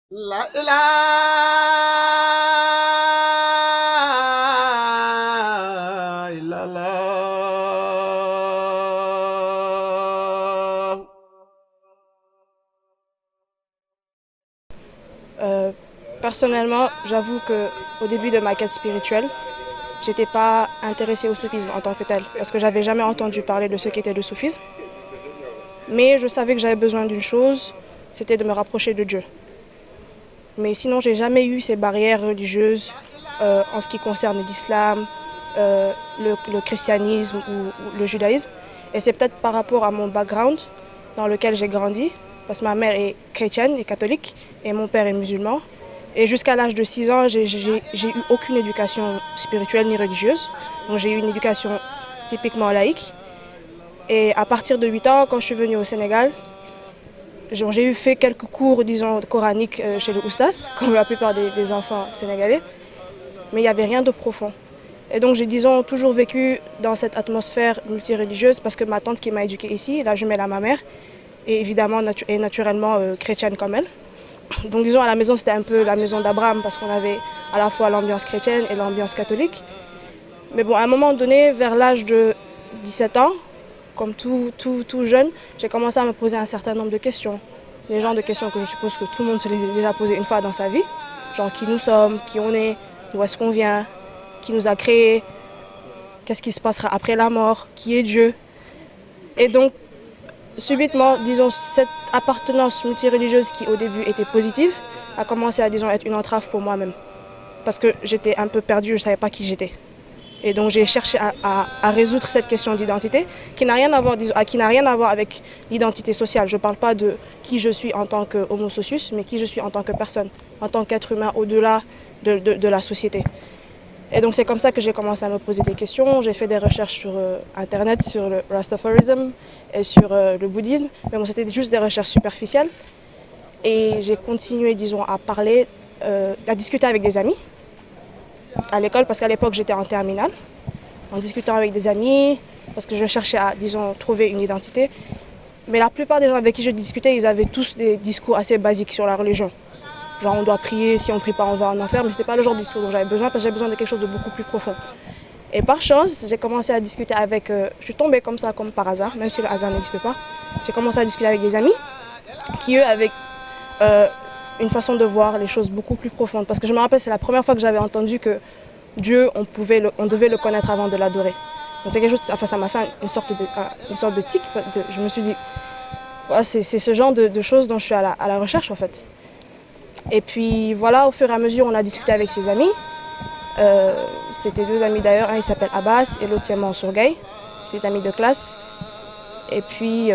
La ilaha illallah. Euh, Personnellement, j'avoue que au début de ma quête spirituelle, j'étais pas intéressée au soufisme en tant que tel, parce que j'avais jamais entendu parler de ce qu'était le soufisme. Mais je savais que j'avais besoin d'une chose, c'était de me rapprocher de Dieu. Mais sinon, j'ai jamais eu ces barrières religieuses en ce qui concerne l'islam, le christianisme ou le judaïsme. Et c'est peut-être par rapport à mon background dans lequel j'ai grandi, parce que ma mère est chrétienne et catholique, et mon père est musulman. Et jusqu'à l'âge de 6 ans, j'ai eu aucune éducation spirituelle ni religieuse. Donc j'ai eu une éducation typiquement laïque. Et à partir de 8 ans, quand je suis venue au Sénégal, j'ai eu fait quelques cours, disons, coraniques chez le oustas, comme la plupart des enfants sénégalais, mais il n'y avait rien de profond. Et donc j'ai, disons, toujours vécu dans cette atmosphère multireligieuse parce que ma tante qui m'a éduquée ici, la jumelle à ma mère, est évidemment est naturellement chrétienne comme elle. Donc disons, à la maison, c'était un peu la maison d'Abraham parce qu'on avait à la fois l'ambiance chrétienne et l'ambiance catholique. Mais bon, à un moment donné, vers l'âge de 17 ans, comme tout jeune, j'ai commencé à me poser un certain nombre de questions. Les genres de questions que je suppose que tout le monde se les a déjà posées une fois dans sa vie. Genre qui nous sommes, qui on est, d'où est-ce qu'on vient, qui nous a créés, qu'est-ce qui se passera après la mort, qui est Dieu. Et donc, subitement, disons, cette appartenance multireligieuse qui au début était positive, a commencé à, disons, être une entrave pour moi-même. Parce que j'étais un peu perdue, je ne savais pas qui j'étais. Et donc j'ai cherché à résoudre cette question d'identité qui n'a rien à voir, qui n'a rien à voir avec l'identité sociale. Je ne parle pas de qui je suis en tant qu'homo socius, mais qui je suis en tant que personne, en tant qu'être humain au-delà de la société. Et donc c'est comme ça que j'ai commencé à me poser des questions. J'ai fait des recherches sur Internet, sur le Rastafarism et sur le bouddhisme. Mais bon, c'était juste des recherches superficielles. Et j'ai continué, disons, à parler, à discuter avec des amis à l'école, parce qu'à l'époque j'étais en terminale, en discutant avec des amis, parce que je cherchais à, disons, trouver une identité. Mais la plupart des gens avec qui je discutais, ils avaient tous des discours assez basiques sur la religion. Genre on doit prier, si on ne prie pas on va en enfer, mais ce n'était pas le genre de discours dont j'avais besoin, parce que j'avais besoin de quelque chose de beaucoup plus profond. Et par chance, j'ai commencé à discuter avec, je suis tombée comme ça, comme par hasard, même si le hasard n'existe pas. J'ai commencé à discuter avec des amis qui, eux, avaient euh, une façon de voir les choses beaucoup plus profonde. Parce que je me rappelle, c'est la première fois que j'avais entendu que Dieu, on devait le connaître avant de l'adorer. Donc c'est quelque chose, enfin, ça m'a fait une sorte de tic. Je me suis dit, ouais, c'est ce genre de choses dont je suis à la recherche en fait. Et puis voilà, au fur et à mesure, on a discuté avec ses amis. C'était deux amis d'ailleurs, un il s'appelle Abbas et l'autre c'est Mansour Gay. C'était amis de classe. Et puis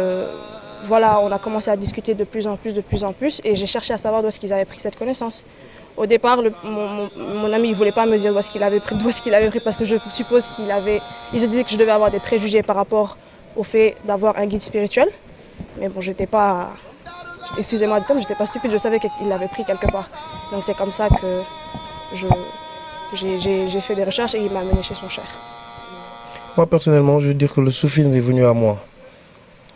voilà, on a commencé à discuter de plus en plus, de plus en plus. Et j'ai cherché à savoir d'où est-ce qu'ils avaient pris cette connaissance. Au départ, mon ami ne voulait pas me dire d'où est-ce qu'il avait pris, parce que je suppose il se disait que je devais avoir des préjugés par rapport au fait d'avoir un guide spirituel. Mais bon, excusez-moi du terme, j'étais pas stupide, je savais qu'il l'avait pris quelque part. Donc c'est comme ça que j'ai fait des recherches et il m'a amené chez son cher. Moi, personnellement, je veux dire que le soufisme est venu à moi.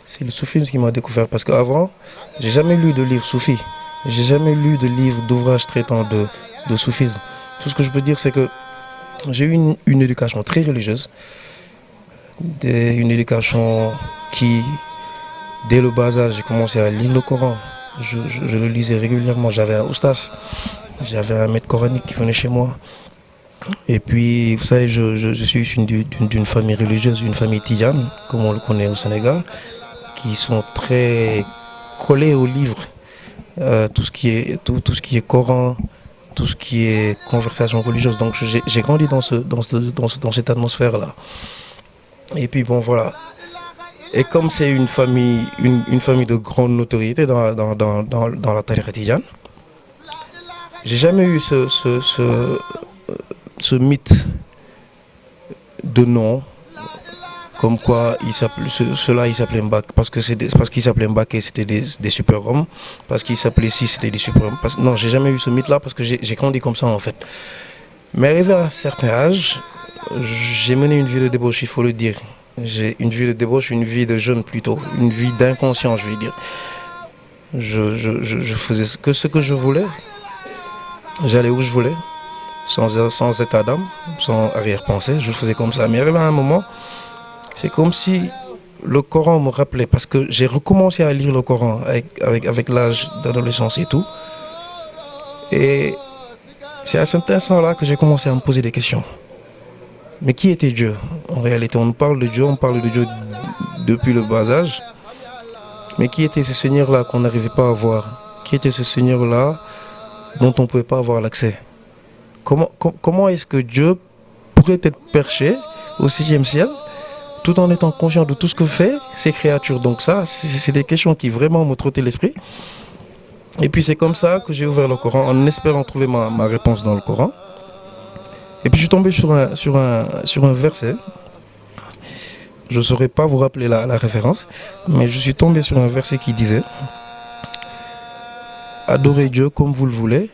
C'est le soufisme qui m'a découvert parce qu'avant, j'ai jamais lu de livre soufi. J'ai jamais lu de livre, d'ouvrage traitant de soufisme. Tout ce que je peux dire, c'est que j'ai eu une éducation très religieuse, une éducation qui, dès le bas âge, j'ai commencé à lire le Coran. Je le lisais régulièrement. J'avais un oustas, j'avais un maître coranique qui venait chez moi. Et puis, vous savez, je suis issu d'une famille religieuse, une famille tidjane, comme on le connaît au Sénégal, qui sont très collés aux livres. Tout ce qui est Coran, tout ce qui est conversation religieuse. Donc j'ai grandi dans cette atmosphère-là. Et puis bon, voilà. Et comme c'est une famille de grande notoriété dans la tariqa tidjane, j'ai jamais eu ce mythe de nom, comme quoi ceux-là ils s'appelaient Mbak, parce qu'ils s'appelaient Mbak et c'était des super-hommes, parce qu'ils s'appelaient Si c'était des super-hommes. Non, j'ai jamais eu ce mythe-là parce que j'ai grandi comme ça en fait. Mais arrivé à un certain âge, j'ai mené une vie de débauche, il faut le dire. J'ai une vie de débauche, une vie de jeune plutôt, une vie d'inconscient, je vais dire. Je faisais ce que je voulais. J'allais où je voulais, sans état d'âme, sans arrière-pensée. Je faisais comme ça. Mais il y avait un moment, c'est comme si le Coran me rappelait, parce que j'ai recommencé à lire le Coran avec l'âge d'adolescence et tout. Et c'est à cet instant-là que j'ai commencé à me poser des questions. Mais qui était Dieu? En réalité, on parle de Dieu depuis le bas âge. Mais qui était ce Seigneur-là qu'on n'arrivait pas à voir? Qui était ce Seigneur-là dont on ne pouvait pas avoir l'accès? Comment est-ce que Dieu pourrait être perché au sixième ciel tout en étant conscient de tout ce que fait ces créatures? Donc ça, c'est des questions qui vraiment me trottaient l'esprit. Et puis c'est comme ça que j'ai ouvert le Coran en espérant trouver ma réponse dans le Coran. Et puis je suis tombé sur un verset. Je ne saurais pas vous rappeler la référence, mais je suis tombé sur un verset qui disait: adorez Dieu comme vous le voulez,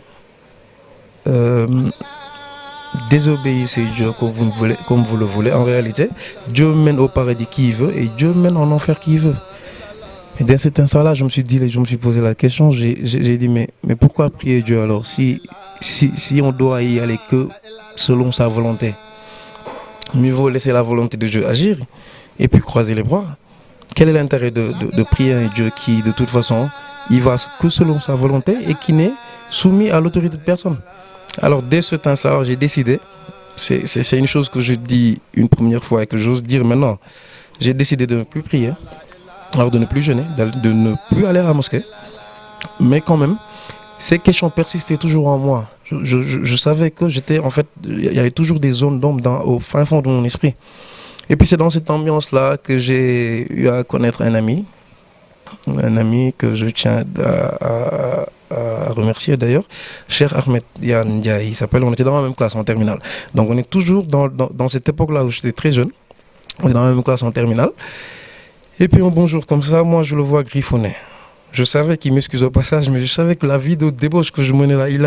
désobéissez Dieu comme vous le voulez. En réalité, Dieu mène au paradis qui il veut et Dieu mène en enfer qui il veut. Et dans cet instant-là, je me suis posé la question, j'ai dit mais pourquoi prier Dieu alors si on doit y aller que selon sa volonté? Mieux vaut laisser la volonté de Dieu agir et puis croiser les bras. Quel est l'intérêt de prier un Dieu qui, de toute façon, il va que selon sa volonté et qui n'est soumis à l'autorité de personne? Alors, dès cet instant, j'ai décidé, c'est une chose que je dis une première fois et que j'ose dire maintenant, j'ai décidé de ne plus prier, alors de ne plus jeûner, de ne plus aller à la mosquée, mais quand même, ces questions persistaient toujours en moi. Je savais que il y avait toujours des zones d'ombre au fin fond de mon esprit. Et puis c'est dans cette ambiance-là que j'ai eu à connaître un ami que je tiens à remercier d'ailleurs, cher Ahmed Yann Ndiaye, il s'appelle. On était dans la même classe en terminale. Donc on est toujours dans cette époque-là où j'étais très jeune. On est dans la même classe en terminale. Et puis un bon jour comme ça, moi je le vois griffonner. Je savais qu'il m'excuse au passage, mais je savais que la vie de débauche que je menais là, il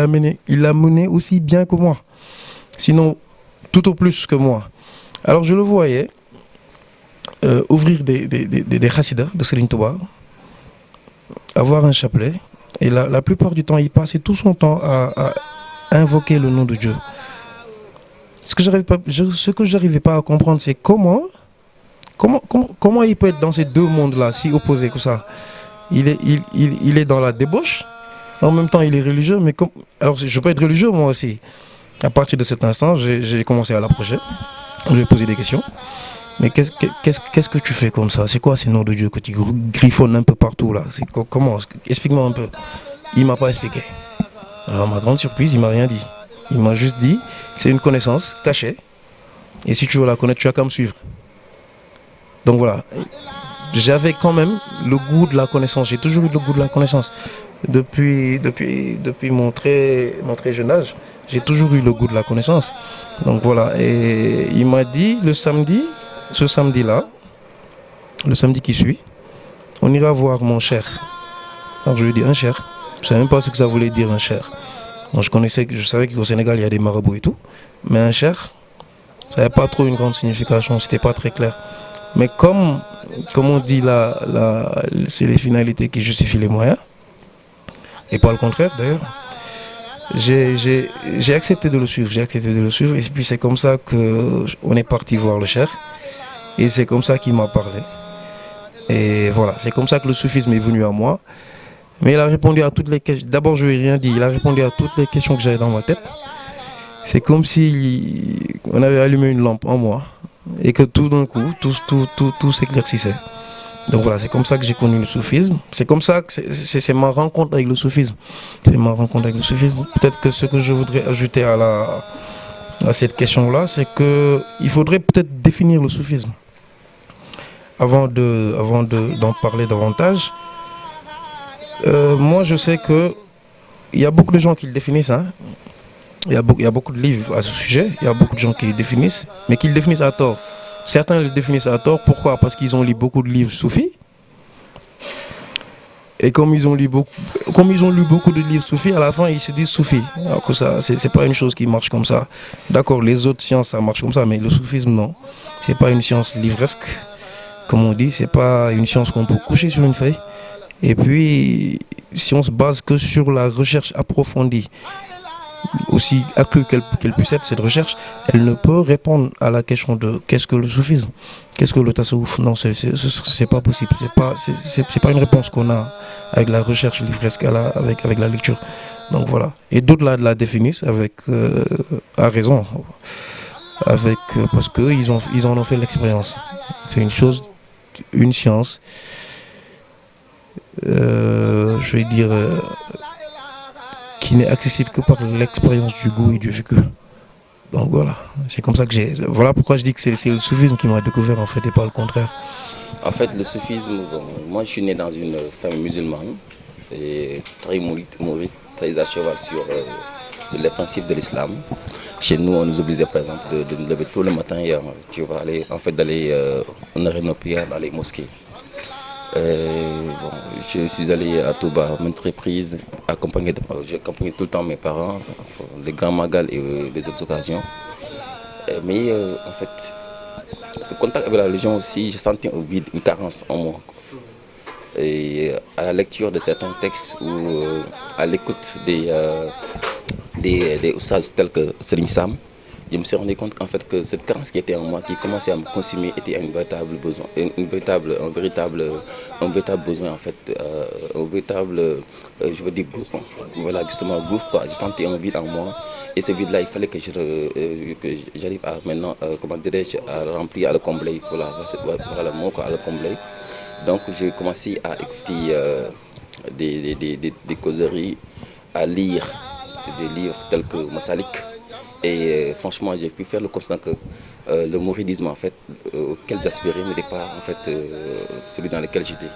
l'a mené aussi bien que moi. Sinon, tout au plus que moi. Alors je le voyais ouvrir des chassidas de Serigne Touba, avoir un chapelet, et la plupart du temps, il passait tout son temps à invoquer le nom de Dieu. Ce que je n'arrivais pas à comprendre, c'est comment il peut être dans ces deux mondes-là, si opposés que ça. Il est dans la débauche, en même temps il est religieux, mais alors je peux être religieux moi aussi. À partir de cet instant, j'ai commencé à l'approcher, je lui ai posé des questions. Mais qu'est-ce que tu fais comme ça? C'est quoi ces noms de Dieu que tu griffonnes un peu partout là? Comment? Explique-moi un peu. Il m'a pas expliqué. Alors à ma grande surprise, il m'a rien dit. Il m'a juste dit, c'est une connaissance cachée, et si tu veux la connaître, tu as qu'à me suivre. Donc voilà. J'avais quand même le goût de la connaissance. J'ai toujours eu le goût de la connaissance. Depuis mon très jeune âge, j'ai toujours eu le goût de la connaissance. Donc voilà. Et il m'a dit ce samedi-là, le samedi qui suit, on ira voir mon cher. Alors je lui ai dit un cher. Je ne savais même pas ce que ça voulait dire un cher. Donc je savais qu'au Sénégal il y a des marabouts et tout. Mais un cher, ça n'avait pas trop une grande signification. C'était pas très clair. Mais comme on dit c'est les finalités qui justifient les moyens, et pas le contraire d'ailleurs, j'ai accepté de le suivre, et puis c'est comme ça qu'on est parti voir le cher, et c'est comme ça qu'il m'a parlé. Et voilà, c'est comme ça que le soufisme est venu à moi. Mais il a répondu à toutes les questions. D'abord je lui ai rien dit, il a répondu à toutes les questions que j'avais dans ma tête. C'est comme si on avait allumé une lampe en moi. Et que tout d'un coup, tout s'éclaircissait. Donc voilà, c'est comme ça que j'ai connu le soufisme. C'est comme ça que c'est ma rencontre avec le soufisme. C'est ma rencontre avec le soufisme. Peut-être que ce que je voudrais ajouter à cette question-là, c'est qu'il faudrait peut-être définir le soufisme. Avant d'en parler davantage, moi je sais qu'il y a beaucoup de gens qui le définissent, hein. Il y a beaucoup de livres à ce sujet, il y a beaucoup de gens qui le définissent, mais qui le définissent à tort. Certains le définissent à tort, pourquoi? Parce qu'ils ont lu beaucoup de livres soufis. Et comme ils ont lu beaucoup de livres soufis, à la fin ils se disent soufis. Alors que ça, c'est pas une chose qui marche comme ça. D'accord, les autres sciences ça marche comme ça, mais le soufisme non. C'est pas une science livresque, comme on dit, c'est pas une science qu'on peut coucher sur une feuille. Et puis si on se base que sur la recherche approfondie, aussi accrue qu'elle puisse être, cette recherche, elle ne peut répondre à la question de qu'est-ce que le soufisme, qu'est-ce que le tasawwuf. Non, c'est pas possible. C'est pas une réponse qu'on a avec la recherche livresque, avec la lecture. Donc voilà. Et d'autres la définissent avec, à raison, parce qu'ils en ont fait l'expérience. C'est une chose, une science, je vais dire, qui n'est accessible que par l'expérience du goût et du vécu. Donc voilà, c'est comme ça que voilà pourquoi je dis que c'est le soufisme qui m'a découvert en fait et pas le contraire. En fait, le soufisme, bon, moi je suis né dans une famille musulmane et très mouride, très à cheval sur les principes de l'islam. Chez nous, on nous obligeait par exemple de nous lever tôt le matin et tu vas aller, en fait, d'aller honorer nos prières dans les mosquées. Bon, je suis allé à Touba à maintes reprises, j'ai accompagné tout le temps mes parents, les grands magal et les autres occasions. Mais en fait, ce contact avec la religion aussi, j'ai senti un vide, une carence en moi. Et à la lecture de certains textes ou à l'écoute des oustaz tels que Serigne Sam, je me suis rendu compte qu'en fait que cette carence qui était en moi, qui commençait à me consumer, était un véritable besoin, un véritable besoin en fait, un véritable, je veux dire gouffre, voilà justement gouffre quoi. J'ai senti un vide en moi et ce vide-là, il fallait que j'arrive à maintenant, comment dirais-je, à remplir, à le combler, voilà le mot quoi, à le combler. Donc j'ai commencé à écouter des causeries, à lire des livres tels que Massalik. Et franchement, j'ai pu faire le constat que le mouridisme en fait, auquel j'aspirais n'était pas en fait, celui dans lequel j'étais.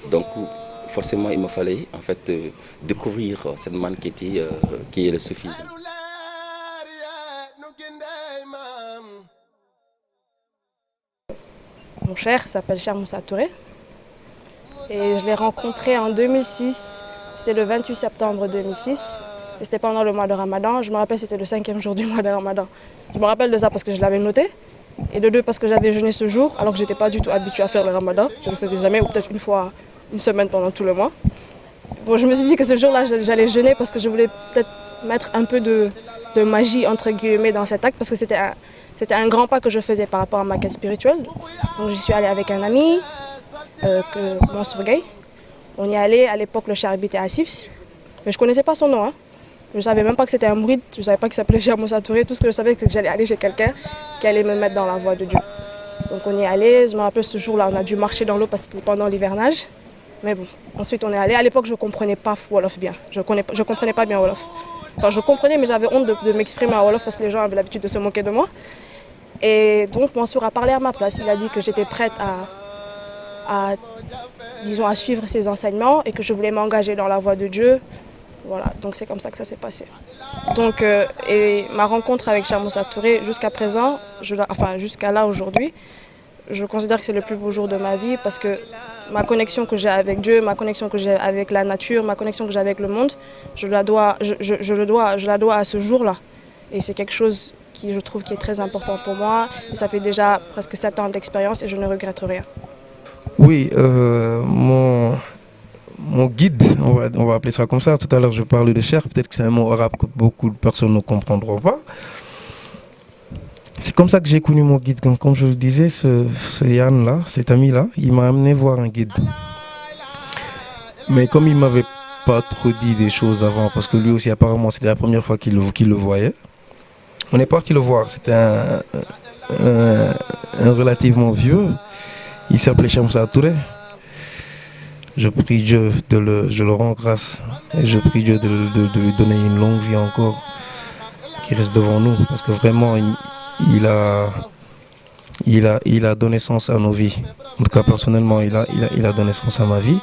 Donc forcément, il me fallait en fait, découvrir cette manne qui est le soufisme. Mon cher s'appelle Cheikh Moussa Touré et je l'ai rencontré en 2006, c'était le 28 septembre 2006. Et c'était pendant le mois de Ramadan. Je me rappelle, c'était le 5e jour du mois de Ramadan. Je me rappelle de ça parce que je l'avais noté. Et de deux, parce que j'avais jeûné ce jour, alors que je n'étais pas du tout habituée à faire le Ramadan. Je ne le faisais jamais, ou peut-être une fois, une semaine pendant tout le mois. Bon, je me suis dit que ce jour-là, j'allais jeûner parce que je voulais peut-être mettre un peu de magie, entre guillemets, dans cet acte. Parce que c'était un grand pas que je faisais par rapport à ma quête spirituelle. Donc j'y suis allée avec un ami, Mansour Gueye. On y allait, à l'époque, le cher habitait à Sifs. Mais je ne connaissais pas son nom, hein. Je ne savais même pas que c'était un mouride, je ne savais pas qu'il s'appelait Cheikh Moussa Touré. Tout ce que je savais, c'est que j'allais aller chez quelqu'un qui allait me mettre dans la voie de Dieu. Donc on y est allé, je me rappelle ce jour-là, on a dû marcher dans l'eau parce que c'était pendant l'hivernage. Mais bon, ensuite on est allé. À l'époque, je ne comprenais pas Wolof bien. Je comprenais pas bien Wolof. Enfin, je comprenais, mais j'avais honte de m'exprimer en Wolof parce que les gens avaient l'habitude de se moquer de moi. Et donc Mansour a parlé à ma place. Il a dit que j'étais prête à suivre ses enseignements et que je voulais m'engager dans la voie de Dieu. Voilà, donc c'est comme ça que ça s'est passé. Donc, et ma rencontre avec Cheikh Moussa Touré, jusqu'à présent, jusqu'à là aujourd'hui, je considère que c'est le plus beau jour de ma vie parce que ma connexion que j'ai avec Dieu, ma connexion que j'ai avec la nature, ma connexion que j'ai avec le monde, je la dois à ce jour-là. Et c'est quelque chose qui, je trouve, qui est très important pour moi. Et ça fait déjà presque 7 ans d'expérience et je ne regrette rien. Oui, mon guide, on va appeler ça comme ça. Tout à l'heure, je parlais de Cheikh. Peut-être que c'est un mot arabe que beaucoup de personnes ne comprendront pas. C'est comme ça que j'ai connu mon guide. Comme je le disais, ce Yann-là, cet ami-là, il m'a amené voir un guide. Mais comme il ne m'avait pas trop dit des choses avant, parce que lui aussi, apparemment, c'était la première fois qu'il le voyait, on est parti le voir. C'était un relativement vieux. Il s'appelait Cheikh Moussa Touré. Je prie Dieu je le rends grâce et je prie Dieu de lui donner une longue vie encore qui reste devant nous parce que vraiment il a donné sens à nos vies. En tout cas personnellement il a donné sens à ma vie.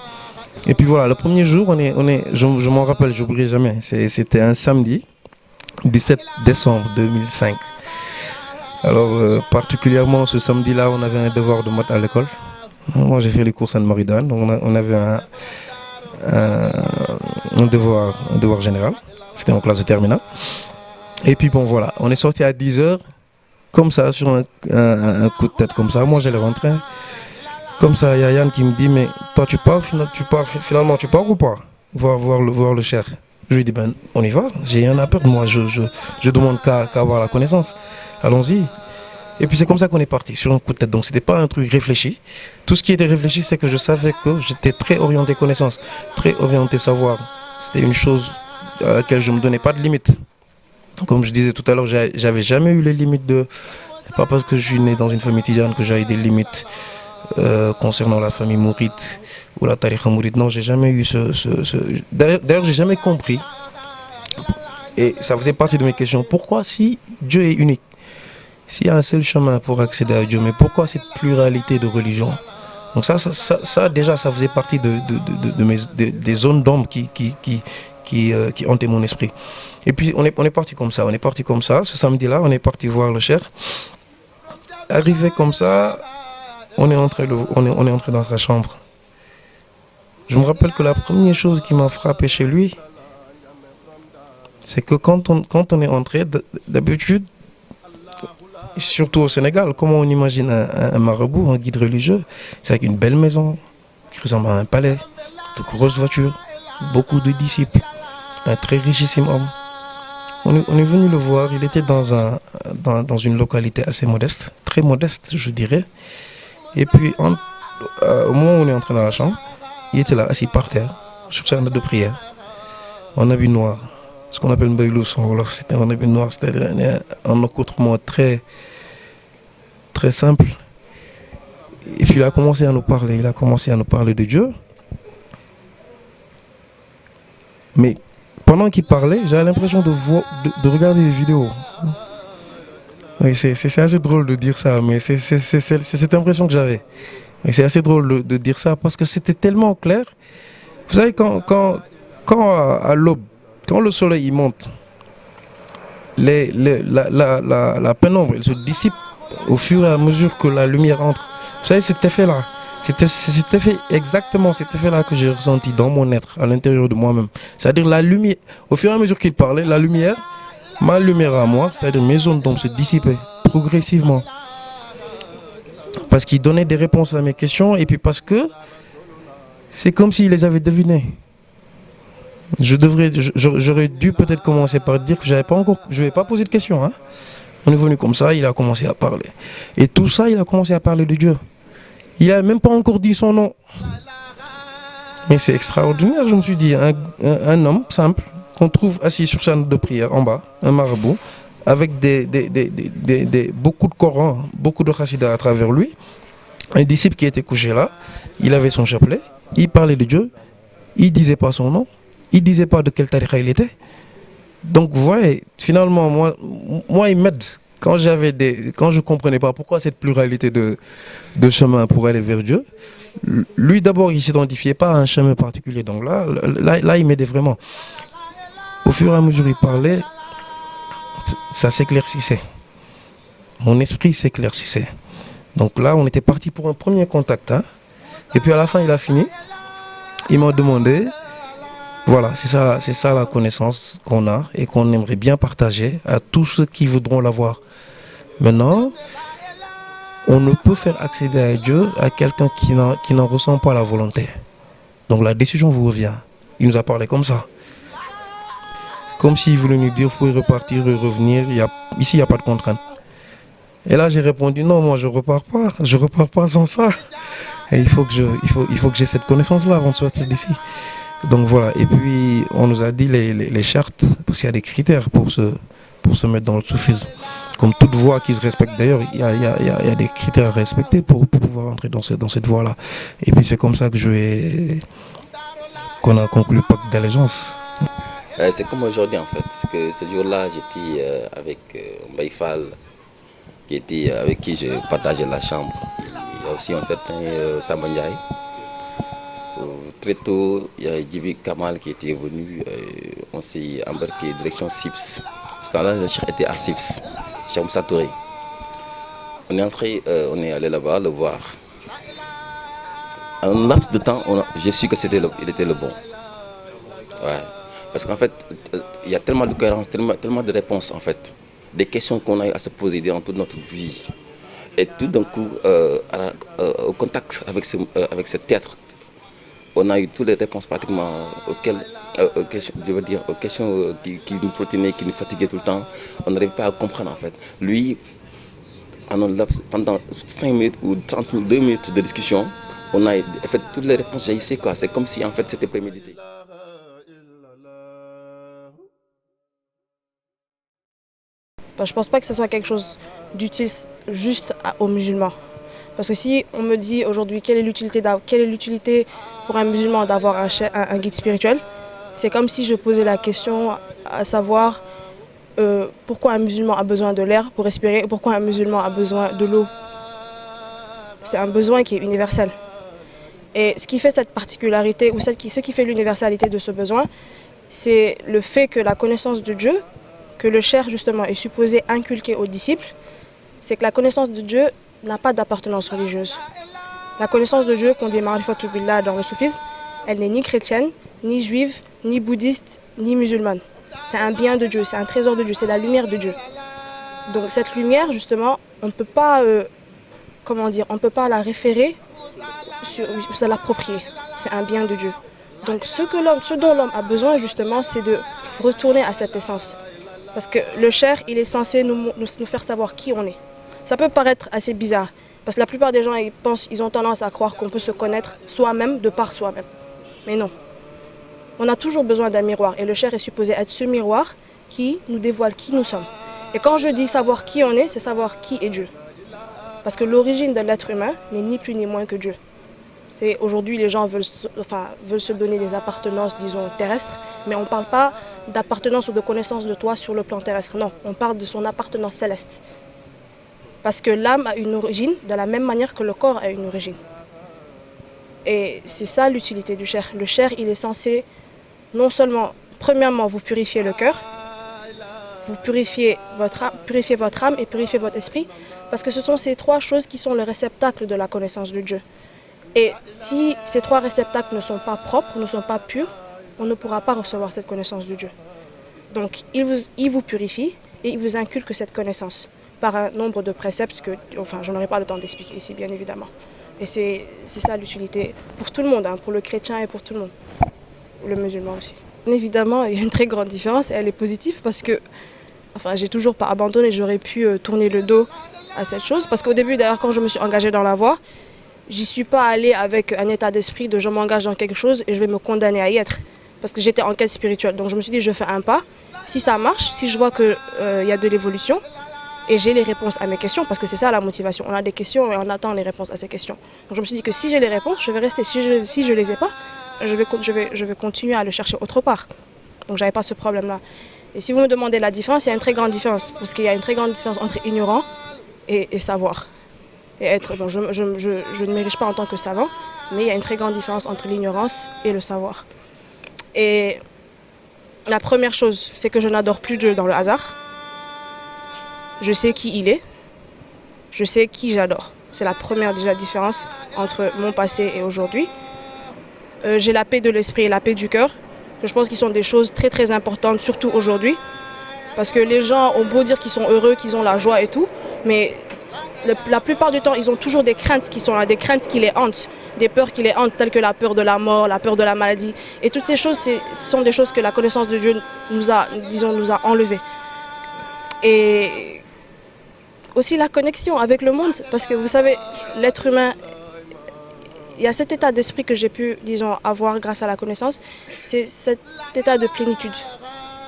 Et puis voilà, le premier jour je m'en rappelle, je n'oublierai jamais. C'était un samedi 17 décembre 2005. Alors particulièrement ce samedi-là, on avait un devoir de maths à l'école. Moi j'ai fait les cours Sainte-Marie-d'Anne, donc on avait un devoir général, c'était en classe de terminale. Et puis bon voilà, on est sorti à 10h, comme ça, sur un coup de tête comme ça. Moi j'allais rentrer, comme ça il y a Yann qui me dit mais toi tu pars finalement ou pas? voir le cher. Je lui dis, ben, on y va, j'ai rien à perdre, moi, je demande qu'à avoir la connaissance. Allons-y. Et puis c'est comme ça qu'on est parti, sur un coup de tête. Donc c'était pas un truc réfléchi. Tout ce qui était réfléchi, c'est que je savais que j'étais très orienté connaissance, très orienté savoir. C'était une chose à laquelle je ne me donnais pas de limite. Comme je disais tout à l'heure, j'avais jamais eu les limites de... C'est pas parce que je suis né dans une famille tidjane que j'avais des limites concernant la famille mouride ou la tariqa mouride. Non, j'ai jamais eu D'ailleurs, j'ai jamais compris. Et ça faisait partie de mes questions. Pourquoi, si Dieu est unique, s'il y a un seul chemin pour accéder à Dieu, mais pourquoi cette pluralité de religions? Donc ça déjà, ça faisait partie des zones d'ombre qui hantaient mon esprit. Et puis on est parti comme ça. Ce samedi-là, on est parti voir le cher. Arrivé comme ça, on est entré dans sa chambre. Je me rappelle que la première chose qui m'a frappé chez lui, c'est que quand on est entré, d'habitude, surtout au Sénégal, comment on imagine un marabout, un guide religieux, c'est avec une belle maison qui ressemble à un palais, de grosses voitures, beaucoup de disciples, un très richissime homme. On est venu le voir, il était dans une localité assez modeste, très modeste je dirais. Et puis au moment où on est entré dans la chambre, il était là assis par terre, sur sa note de prière, en habit noir. Ce qu'on appelle Mbaylous en Wolof, c'était un habit noir, c'était un accoutrement très, très simple. Et puis il a commencé à nous parler de Dieu. Mais pendant qu'il parlait, j'avais l'impression de regarder des vidéos. Oui, c'est assez drôle de dire ça, mais c'est cette impression que j'avais. Et c'est assez drôle de dire ça parce que c'était tellement clair. Vous savez, quand à l'aube, quand le soleil il monte, la pénombre elle se dissipe au fur et à mesure que la lumière entre. Vous savez, cet effet-là, exactement cet effet-là que j'ai ressenti dans mon être, à l'intérieur de moi-même. C'est-à-dire la lumière, au fur et à mesure qu'il parlait, la lumière, ma lumière à moi, c'est-à-dire mes zones d'ombre se dissipaient progressivement. Parce qu'il donnait des réponses à mes questions et puis parce que c'est comme s'il les avait devinées. J'aurais dû peut-être commencer par dire que je n'avais pas posé de questions. Hein. On est venu comme ça, il a commencé à parler. Et tout ça, il a commencé à parler de Dieu. Il n'a même pas encore dit son nom. Mais c'est extraordinaire, je me suis dit. Un homme simple, qu'on trouve assis sur sa note de prière en bas, un marabout, avec beaucoup de Coran, beaucoup de Chassidah à travers lui. Un disciple qui était couché là, il avait son chapelet, il parlait de Dieu, il ne disait pas son nom. Il ne disait pas de quel tariqa il était. Donc, vous voyez, finalement, moi il m'aide. Quand je ne comprenais pas pourquoi cette pluralité de chemins pour aller vers Dieu, lui d'abord, il ne s'identifiait pas à un chemin particulier. Donc là, il m'aidait vraiment. Au fur et à mesure qu'il parlait, ça s'éclaircissait. Mon esprit s'éclaircissait. Donc là, on était parti pour un premier contact. Hein. Et puis à la fin, il a fini. Il m'a demandé... Voilà, c'est ça la connaissance qu'on a et qu'on aimerait bien partager à tous ceux qui voudront l'avoir. Maintenant, on ne peut faire accéder à Dieu à quelqu'un qui n'en ressent pas la volonté. Donc la décision vous revient. Il nous a parlé comme ça. Comme s'il voulait nous dire, vous pouvez repartir et revenir, ici il n'y a pas de contrainte. Et là j'ai répondu, non, moi je repars pas sans ça. Et il faut que j'ai cette connaissance-là avant de sortir d'ici. Donc voilà, et puis on nous a dit les chartes, parce qu'il y a des critères pour se mettre dans le soufisme. Comme toute voie qui se respecte d'ailleurs, il y a des critères à respecter pour pouvoir entrer dans cette voie-là. Et puis c'est comme ça qu'on a conclu le pacte d'allégeance. C'est comme aujourd'hui en fait, parce que ce jour-là j'étais avec Mbaye Fall, avec qui je partageais la chambre. Il y a aussi un certain Samba Ndiaye. Très tôt, il y a Djibi Kamal qui était venu, on s'est embarqué direction SIPS. Ce temps-là, le chef était à SIPS, Cheikh Moussa Touré. On est allé là-bas le voir. En un laps de temps, j'ai su que il était le bon. Ouais. Parce qu'en fait, il y a tellement de cohérence, tellement de réponses en fait. Des questions qu'on a eu à se poser dans toute notre vie. Et tout d'un coup, au contact avec cet être, on a eu toutes les réponses pratiquement aux questions, je veux dire, aux questions qui nous trottinaient, qui nous fatiguaient tout le temps. On n'arrivait pas à comprendre en fait. Lui, pendant 5 minutes ou 30 minutes, 2 minutes de discussion, on a fait toutes les réponses jaillissaient quoi. C'est comme si en fait c'était prémédité. Je ne pense pas que ce soit quelque chose d'utile juste aux musulmans. Parce que si on me dit aujourd'hui quelle est l'utilité pour un musulman d'avoir un guide spirituel, c'est comme si je posais la question à savoir pourquoi un musulman a besoin de l'air pour respirer et pourquoi un musulman a besoin de l'eau. C'est un besoin qui est universel. Et ce qui fait cette particularité, ou ce qui fait l'universalité de ce besoin, c'est le fait que la connaissance de Dieu, que le cheikh justement est supposé inculquer aux disciples, c'est que la connaissance de Dieu n'a pas d'appartenance religieuse. La connaissance de Dieu qu'on dit Ma'rifatul Billah dans le soufisme, elle n'est ni chrétienne, ni juive, ni bouddhiste, ni musulmane. C'est un bien de Dieu, c'est un trésor de Dieu, c'est la lumière de Dieu. Donc cette lumière justement, on ne peut pas, on peut pas la référer, se l'approprier. C'est un bien de Dieu. Donc ce dont l'homme a besoin justement, c'est de retourner à cette essence. Parce que le cheikh, il est censé nous faire savoir qui on est. Ça peut paraître assez bizarre, parce que la plupart des gens ils ont tendance à croire qu'on peut se connaître soi-même de par soi-même. Mais non. On a toujours besoin d'un miroir, et le cheikh est supposé être ce miroir qui nous dévoile qui nous sommes. Et quand je dis savoir qui on est, c'est savoir qui est Dieu. Parce que l'origine de l'être humain n'est ni plus ni moins que Dieu. Aujourd'hui, les gens veulent se donner des appartenances, disons, terrestres, mais on ne parle pas d'appartenance ou de connaissance de toi sur le plan terrestre. Non, on parle de son appartenance céleste. Parce que l'âme a une origine de la même manière que le corps a une origine. Et c'est ça l'utilité du cheikh. Le cheikh, il est censé non seulement, premièrement, vous purifier le cœur, vous purifier votre âme et purifier votre esprit, parce que ce sont ces trois choses qui sont le réceptacle de la connaissance de Dieu. Et si ces trois réceptacles ne sont pas propres, ne sont pas purs, on ne pourra pas recevoir cette connaissance de Dieu. Donc il vous purifie et il vous inculque cette connaissance par un nombre de préceptes que, je n'aurai pas le temps d'expliquer ici, bien évidemment. Et c'est ça l'utilité pour tout le monde, pour le chrétien et pour tout le monde, le musulman aussi. Évidemment, il y a une très grande différence et elle est positive parce que j'ai toujours pas abandonné, j'aurais pu tourner le dos à cette chose. Parce qu'au début, d'ailleurs, quand je me suis engagée dans la voie, j'y suis pas allée avec un état d'esprit de je m'engage dans quelque chose et je vais me condamner à y être. Parce que j'étais en quête spirituelle. Donc je me suis dit, je fais un pas. Si ça marche, si je vois qu'il y a de l'évolution et j'ai les réponses à mes questions, parce que c'est ça la motivation. On a des questions et on attend les réponses à ces questions. Donc je me suis dit que si j'ai les réponses, je vais rester. Si je les ai pas, je vais continuer à le chercher autre part. Donc j'avais pas ce problème-là. Et si vous me demandez la différence, il y a une très grande différence. Parce qu'il y a une très grande différence entre ignorant et savoir. Et être, je ne m'érige pas en tant que savant, mais il y a une très grande différence entre l'ignorance et le savoir. Et la première chose, c'est que je n'adore plus Dieu dans le hasard. Je sais qui il est. Je sais qui j'adore. C'est la première déjà différence entre mon passé et aujourd'hui. J'ai la paix de l'esprit et la paix du cœur. Je pense qu'ils sont des choses très très importantes, surtout aujourd'hui. Parce que les gens ont beau dire qu'ils sont heureux, qu'ils ont la joie et tout, mais la plupart du temps, ils ont toujours des craintes qui sont là, des craintes qui les hantent, des peurs qui les hantent, telles que la peur de la mort, la peur de la maladie. Et toutes ces choses, ce sont des choses que la connaissance de Dieu nous a enlevées. Et aussi la connexion avec le monde, parce que vous savez, l'être humain, il y a cet état d'esprit que j'ai pu, avoir grâce à la connaissance, c'est cet état de plénitude.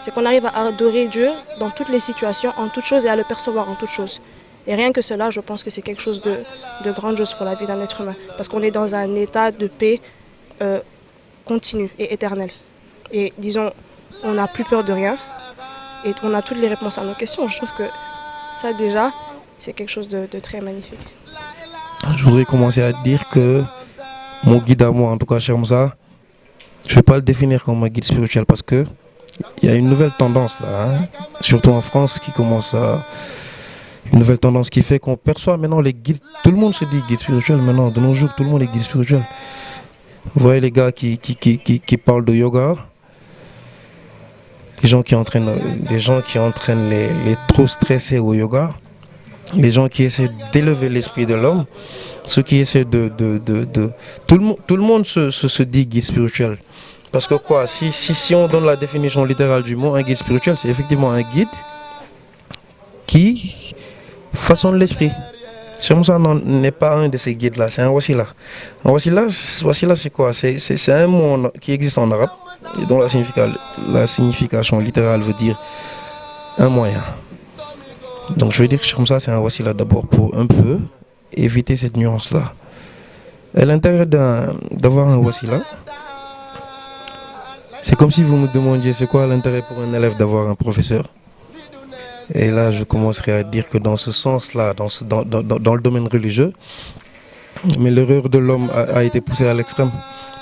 C'est qu'on arrive à adorer Dieu dans toutes les situations, en toutes choses et à le percevoir en toutes choses. Et rien que cela, je pense que c'est quelque chose de grandiose pour la vie d'un être humain. Parce qu'on est dans un état de paix continu et éternel. Et on n'a plus peur de rien. Et on a toutes les réponses à nos questions. Je trouve que ça déjà, c'est quelque chose de très magnifique. Je voudrais commencer à dire que mon guide à moi, en tout cas Cheikh Moussa, je ne vais pas le définir comme un guide spirituel parce que il y a une nouvelle tendance là, surtout en France, qui commence à... Une nouvelle tendance qui fait qu'on perçoit maintenant les guides. Tout le monde se dit guide spirituel maintenant. De nos jours, tout le monde est guide spirituel. Vous voyez les gars qui parlent de yoga. Les gens qui entraînent les trop stressés au yoga. Les gens qui essaient d'élever l'esprit de l'homme. ceux qui essaient de... Tout le monde se dit guide spirituel. Parce que quoi, si on donne la définition littérale du mot, un guide spirituel, c'est effectivement un guide qui façonne l'esprit. Cheikh Moussa n'est pas un de ces guides-là, c'est un wasila. Un wasila c'est quoi? C'est un mot qui existe en arabe et dont la signification littérale veut dire un moyen. Donc je vais dire que Cheikh Moussa c'est un wasila d'abord pour un peu éviter cette nuance-là. Et l'intérêt d'avoir un wasila, c'est comme si vous me demandiez c'est quoi l'intérêt pour un élève d'avoir un professeur. Et là, je commencerai à dire que dans ce sens-là, dans le domaine religieux, mais l'erreur de l'homme a été poussée à l'extrême.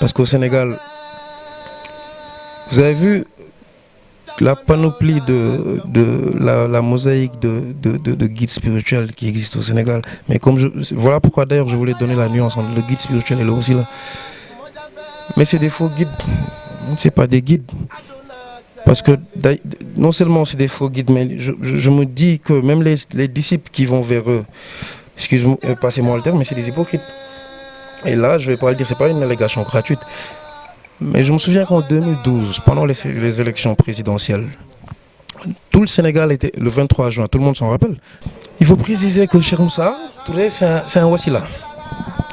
Parce qu'au Sénégal, vous avez vu la panoplie la mosaïque de guides spirituels qui existent au Sénégal. Mais voilà pourquoi d'ailleurs je voulais donner la nuance entre le guide spirituel et le wasila. Mais c'est des faux guides, c'est pas des guides. Parce que non seulement c'est des faux guides, mais je me dis que même les disciples qui vont vers eux, excusez-moi, passez-moi le terme, mais c'est des hypocrites. Et là, je vais pas le dire, c'est pas une allégation gratuite. Mais je me souviens qu'en 2012, pendant les élections présidentielles, tout le Sénégal était le 23 juin, tout le monde s'en rappelle. Il faut préciser que Cheikh Moussa Touré, c'est un wasila.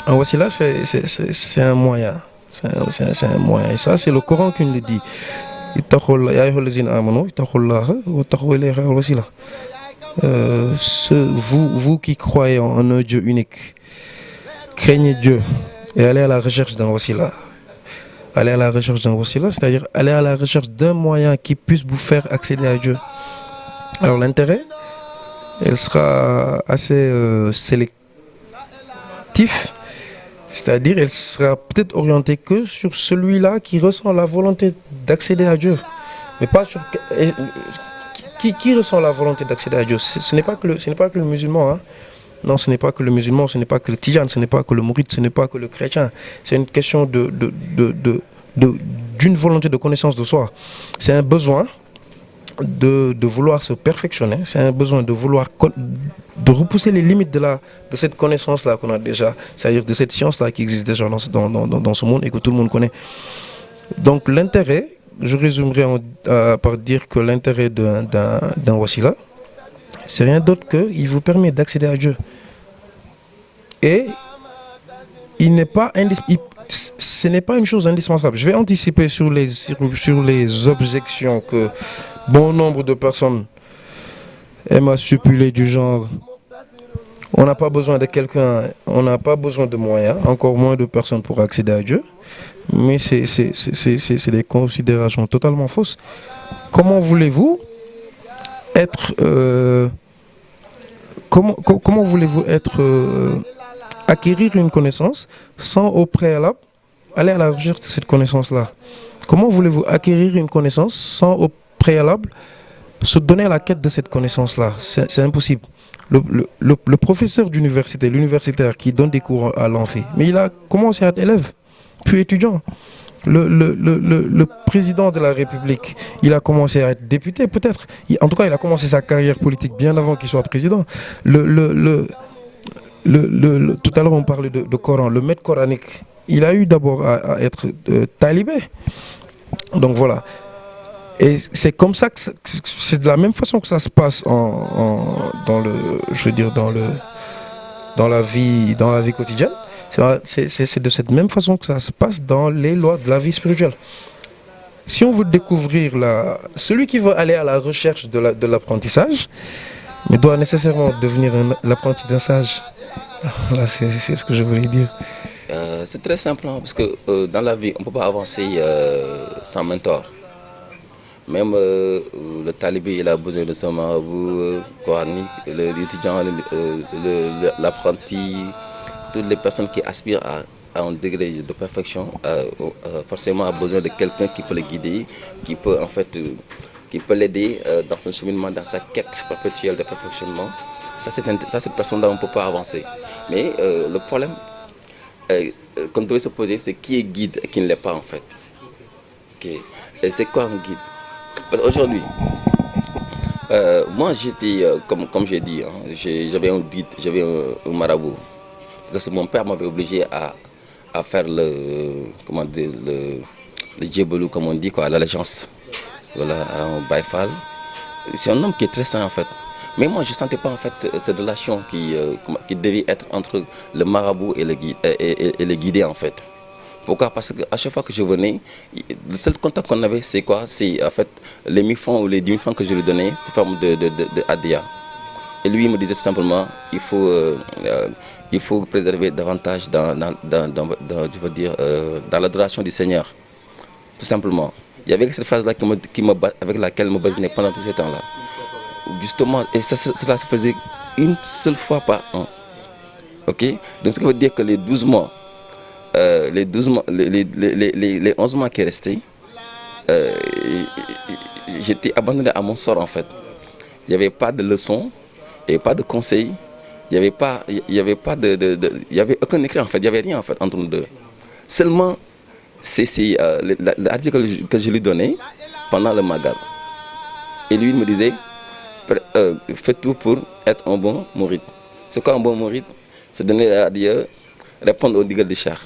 Un wasila, c'est un moyen. C'est un moyen. Et ça, c'est le Coran qui nous le dit. Vous qui croyez en un Dieu unique, craignez Dieu et allez à la recherche d'un wasila. Allez à la recherche d'un wasila, c'est-à-dire allez à la recherche d'un moyen qui puisse vous faire accéder à Dieu. Alors l'intérêt, elle sera assez sélectif, c'est-à-dire elle sera peut-être orientée que sur celui-là qui ressent la volonté d'accéder à Dieu, mais pas sur qui ressent la volonté d'accéder à Dieu. Ce n'est pas que le musulman, hein. Non, ce n'est pas que le musulman, ce n'est pas que le tijan, ce n'est pas que le mouride, ce n'est pas que le chrétien. C'est une question d'une volonté de connaissance de soi. C'est un besoin de vouloir se perfectionner, c'est un besoin de vouloir de repousser les limites de cette connaissance-là qu'on a déjà, c'est-à-dire de cette science-là qui existe déjà dans ce monde et que tout le monde connaît. Donc l'intérêt, je résumerai par dire que l'intérêt d'un wasila, c'est rien d'autre qu'il vous permet d'accéder à Dieu. Et ce n'est pas une chose indispensable. Je vais anticiper sur les objections que bon nombre de personnes aiment à suppuler du genre. On n'a pas besoin de quelqu'un, on n'a pas besoin de moyens, encore moins de personnes pour accéder à Dieu. Mais c'est des considérations totalement fausses. Comment voulez-vous être comment voulez-vous acquérir une connaissance sans au préalable aller à la recherche de cette connaissance-là? Comment voulez-vous acquérir une connaissance sans au préalable se donner à la quête de cette connaissance-là? C'est impossible. Le professeur d'université, l'universitaire qui donne des cours à l'amphi, mais il a commencé à être élève, puis étudiant. Le président de la République, il a commencé à être député peut-être. En tout cas, il a commencé sa carrière politique bien avant qu'il soit président. Tout à l'heure, on parlait de Coran. Le maître coranique, il a eu d'abord à être talibé. Donc voilà. Et c'est comme ça que c'est de la même façon que ça se passe dans la vie quotidienne. C'est de cette même façon que ça se passe dans les lois de la vie spirituelle. Si on veut découvrir celui qui veut aller à la recherche de l'apprentissage, mais doit nécessairement devenir l'apprenti d'un sage. Voilà, c'est ce que je voulais dire. C'est très simple, hein, parce que dans la vie, on ne peut pas avancer sans mentor. Même le talibé, il a besoin de son marabout coranique, l'étudiant, l'apprenti, toutes les personnes qui aspirent à un degré de perfection, forcément a besoin de quelqu'un qui peut le guider, qui peut l'aider dans son cheminement, dans sa quête perpétuelle de perfectionnement. Cette personne-là, on ne peut pas avancer. Mais le problème qu'on devrait se poser, c'est qui est guide et qui ne l'est pas en fait. Okay. Et c'est quoi un guide? Aujourd'hui, moi j'étais, comme j'ai dit, hein, j'avais un guide, j'avais un marabout. Parce que mon père m'avait obligé à faire comment dire, le djebelou, comme on dit, quoi, l'allégeance. Voilà, un Baïfal. C'est un homme qui est très sain en fait. Mais moi je ne sentais pas en fait cette relation qui devait être entre le marabout et le guidé en fait. Pourquoi? Parce qu'à chaque fois que je venais, le seul contact qu'on avait c'est quoi? C'est en fait les 1000 francs ou les 10 000 francs que je lui donnais sous forme de Adia. Et lui il me disait tout simplement il faut préserver davantage je veux dire, dans l'adoration du Seigneur. Tout simplement. Il y avait cette phrase-là avec laquelle je me basinais pendant tout ce temps-là. Justement, et cela se faisait une seule fois par an. Ok? Donc, ce qui veut dire que les 12 mois, les 11 mois qui restaient, j'étais abandonné à mon sort en fait. Il n'y avait pas de leçons, il n'y avait pas de conseils, il n'y avait aucun écrit en fait, il n'y avait rien en fait entre nous deux. Seulement, c'est l'article que je lui donnais pendant le Magal. Et lui, il me disait, fais tout pour être un bon mouride. C'est quoi un bon mouride? C'est donner à Dieu, répondre aux digues de Cheikh.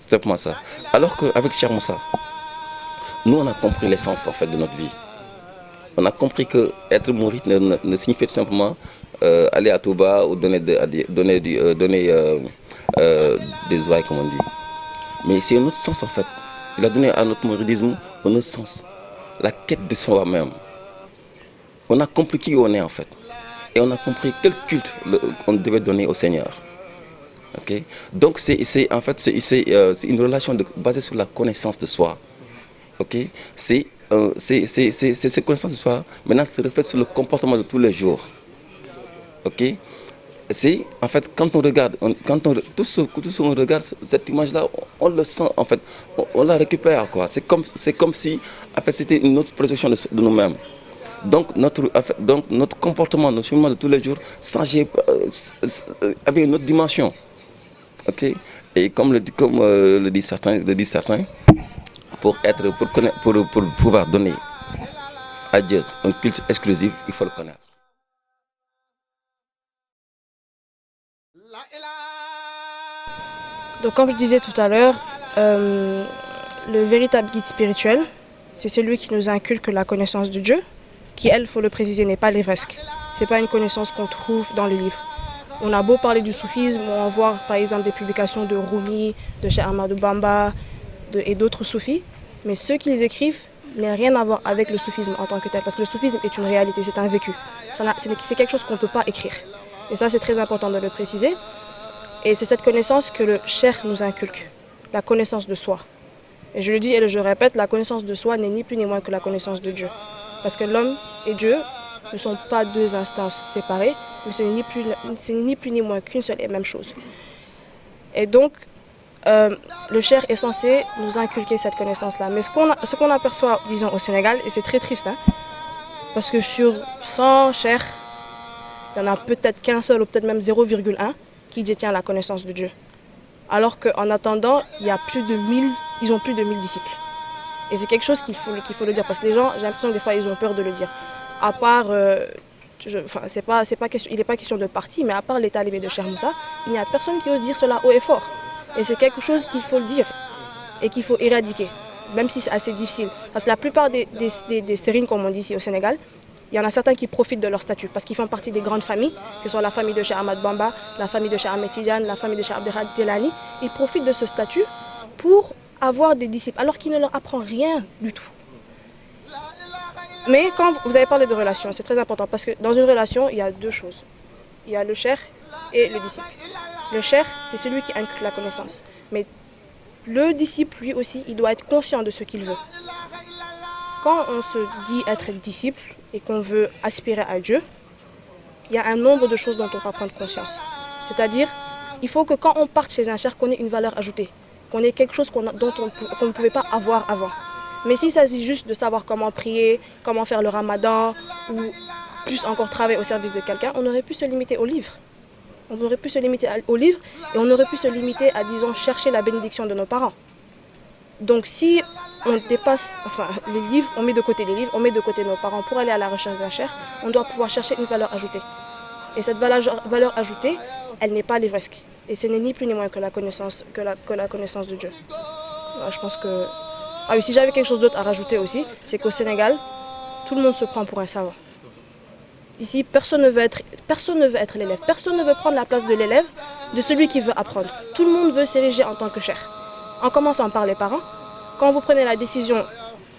C'est simplement ça. Alors qu'avec Cheikh Moussa, nous, on a compris l'essence en fait de notre vie. On a compris que être mouride ne signifie tout simplement aller à Touba ou donner des ouailles, comme on dit. Mais c'est un autre sens en fait. Il a donné à notre mouridisme un autre sens. La quête de soi-même. On a compris qui on est en fait. Et on a compris quel culte on devait donner au Seigneur. Okay? Donc c'est une relation basée sur la connaissance de soi. Okay? C'est cette connaissance de soi, maintenant se reflète sur le comportement de tous les jours. Okay? C'est en fait quand on regarde, tout ce qu'on regarde cette image-là, on le sent en fait, on la récupère quoi. C'est comme si en fait c'était une autre projection de nous-mêmes. Donc notre comportement, notre cheminement de tous les jours changeait, avait une autre dimension. Ok. Et comme le disent certains, pour pouvoir donner à Dieu un culte exclusif, il faut le connaître. Donc comme je disais tout à l'heure, le véritable guide spirituel, c'est celui qui nous inculque la connaissance de Dieu, qui, elle, il faut le préciser, n'est pas l'évresque. Ce n'est pas une connaissance qu'on trouve dans les livres. On a beau parler du soufisme, on voit par exemple des publications de Rumi, de Cheikh Ahmadou Bamba et d'autres soufis, mais ceux qu'ils écrivent n'ont rien à voir avec le soufisme en tant que tel, parce que le soufisme est une réalité, c'est un vécu. C'est quelque chose qu'on ne peut pas écrire. Et ça, c'est très important de le préciser. Et c'est cette connaissance que le cheikh nous inculque, la connaissance de soi. Et je le dis et je le répète, la connaissance de soi n'est ni plus ni moins que la connaissance de Dieu. Parce que l'homme et Dieu ne sont pas deux instances séparées, mais c'est ni plus ni moins qu'une seule et même chose. Et donc, le cheikh est censé nous inculquer cette connaissance-là. Mais ce qu'on aperçoit, disons, au Sénégal, et c'est très triste, hein, parce que sur 100 cheikhs, il n'y en a peut-être qu'un seul ou peut-être même 0,1 qui détient la connaissance de Dieu. Alors qu'en attendant, ils ont plus de 1000 disciples. Et c'est quelque chose qu'il faut le dire, parce que les gens, j'ai l'impression que des fois, ils ont peur de le dire. À part, il n'est pas question de parti, mais à part les talibés de Cheikh Moussa, il n'y a personne qui ose dire cela haut et fort. Et c'est quelque chose qu'il faut le dire et qu'il faut éradiquer, même si c'est assez difficile. Parce que la plupart des sérines, comme on dit ici au Sénégal, il y en a certains qui profitent de leur statut parce qu'ils font partie des grandes familles, que ce soit la famille de Cheikh Ahmad Bamba, la famille de Cheikh Ahmed Tidiane, la famille de Cheikh Abdelhad Djelani. Ils profitent de ce statut pour avoir des disciples, alors qu'il ne leur apprend rien du tout. Mais quand vous avez parlé de relation, c'est très important parce que dans une relation, il y a deux choses. Il y a le cheikh et le disciple. Le cheikh, c'est celui qui inculque la connaissance. Mais le disciple, lui aussi, il doit être conscient de ce qu'il veut. Quand on se dit être disciple et qu'on veut aspirer à Dieu, il y a un nombre de choses dont on va prendre conscience. C'est-à-dire, il faut que quand on parte chez un cheikh, qu'on ait une valeur ajoutée, qu'on ait quelque chose qu'on ne pouvait pas avoir avant. Mais s'il s'agit juste de savoir comment prier, comment faire le ramadan, ou plus encore travailler au service de quelqu'un, on aurait pu se limiter au livre. On aurait pu se limiter au livre et on aurait pu se limiter à, disons, chercher la bénédiction de nos parents. Donc si on dépasse, les livres, on met de côté les livres, on met de côté nos parents pour aller à la recherche d'un cheikh, on doit pouvoir chercher une valeur ajoutée. Et cette valeur ajoutée, elle n'est pas l'évresque. Et ce n'est ni plus ni moins que la connaissance, que la connaissance de Dieu. Alors, je pense que... Ah oui, si j'avais quelque chose d'autre à rajouter aussi, c'est qu'au Sénégal, tout le monde se prend pour un savant. Ici, personne ne veut être l'élève. Personne ne veut prendre la place de l'élève, de celui qui veut apprendre. Tout le monde veut s'ériger en tant que cheikh. En commençant par les parents, quand vous prenez la décision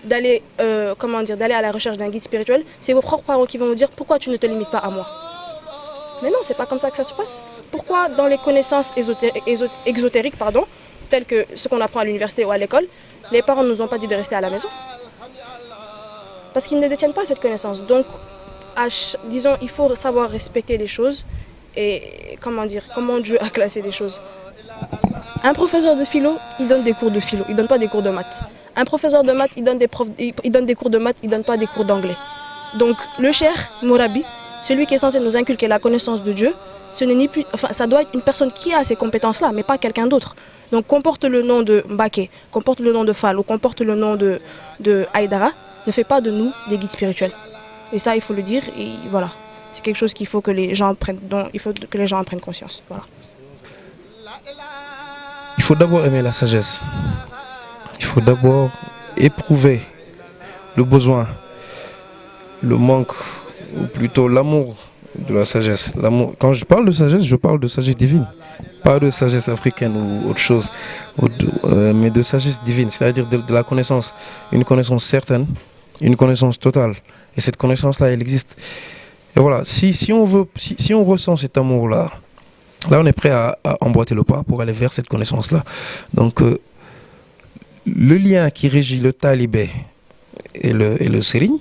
d'aller d'aller à la recherche d'un guide spirituel, c'est vos propres parents qui vont vous dire pourquoi tu ne te limites pas à moi. Mais non, c'est pas comme ça que ça se passe. Pourquoi dans les connaissances exotériques, telles que ce qu'on apprend à l'université ou à l'école, les parents ne nous ont pas dit de rester à la maison? Parce qu'ils ne détiennent pas cette connaissance. Donc, disons, il faut savoir respecter les choses et comment Dieu a classé les choses. Un professeur de philo, il donne des cours de philo, il ne donne pas des cours de maths. Un professeur de maths, il donne des cours de maths, il ne donne pas des cours d'anglais. Donc, le cheikh Mourabi, celui qui est censé nous inculquer la connaissance de Dieu, ça doit être une personne qui a ces compétences-là, mais pas quelqu'un d'autre. Donc, qu'on porte le nom de Mbaké, qu'on porte le nom de Fall ou qu'on porte le nom de Aïdara, ne fait pas de nous des guides spirituels. Et ça, il faut le dire, et voilà. C'est quelque chose qu'il faut que les gens en prennent conscience. Voilà. Il faut d'abord aimer la sagesse. Il faut d'abord éprouver le besoin, le manque, ou plutôt l'amour de la sagesse. Quand je parle de sagesse divine. Pas de sagesse africaine ou autre chose, mais de sagesse divine, c'est-à-dire de la connaissance. Une connaissance certaine, une connaissance totale. Et cette connaissance-là, elle existe. Et voilà, si on ressent cet amour-là, là on est prêt à emboîter le pas pour aller vers cette connaissance-là. Donc, le lien qui régit le talibé et le sérigne,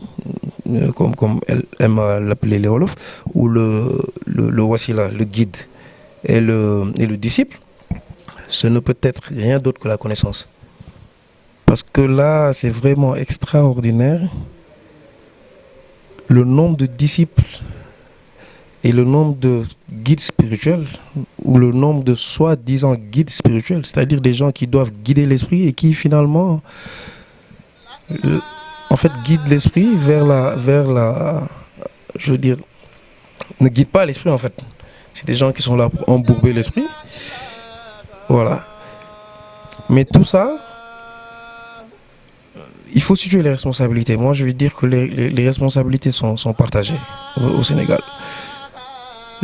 comme elle aime l'appeler les Wolof, ou le wasila, le guide et le disciple, ce ne peut être rien d'autre que la connaissance. Parce que là, c'est vraiment extraordinaire le nombre de disciples et le nombre de guides spirituels, ou le nombre de soi-disant guides spirituels, c'est-à-dire des gens qui doivent guider l'esprit et qui finalement guident l'esprit vers la je veux dire, ne guident pas l'esprit en fait. C'est des gens qui sont là pour embourber l'esprit. Voilà. Mais tout ça, il faut situer les responsabilités. Moi, je vais dire que les responsabilités sont partagées au Sénégal.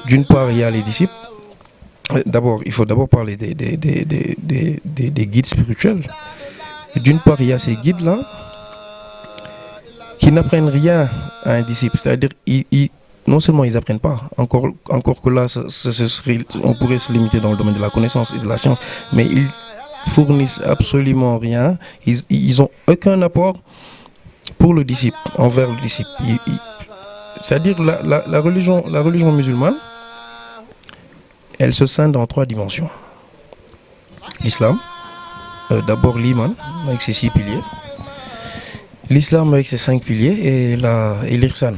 D'une part, il y a les disciples. Il faut d'abord parler des guides spirituels. D'une part, il y a ces guides-là qui n'apprennent rien à un disciple. C'est-à-dire, non seulement ils n'apprennent pas, encore que là, on pourrait se limiter dans le domaine de la connaissance et de la science, mais ils fournissent absolument rien. Ils n'ont aucun apport pour le disciple, envers le disciple. C'est-à-dire la religion musulmane, elle se scinde en 3 dimensions. L'islam, d'abord l'iman, avec ses 6 piliers. L'islam avec ses 5 piliers et l'irsan,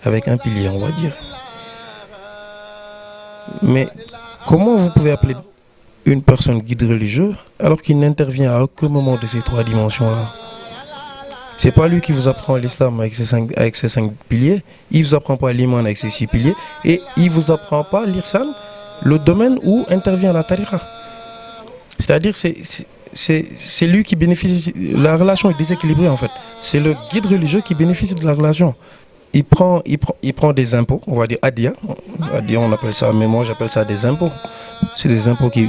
avec un pilier, on va dire. Mais comment vous pouvez appeler une personne guide religieux alors qu'il n'intervient à aucun moment de ces 3 dimensions-là? C'est pas lui qui vous apprend l'islam avec ses 5 piliers, il vous apprend pas l'iman avec ses 6 piliers, et il vous apprend pas l'irsan, le domaine où intervient la tariqa. C'est-à-dire c'est lui qui bénéficie, la relation est déséquilibrée en fait. C'est le guide religieux qui bénéficie de la relation. Il prend des impôts, on va dire adia, on appelle ça, mais moi j'appelle ça des impôts. C'est des impôts qui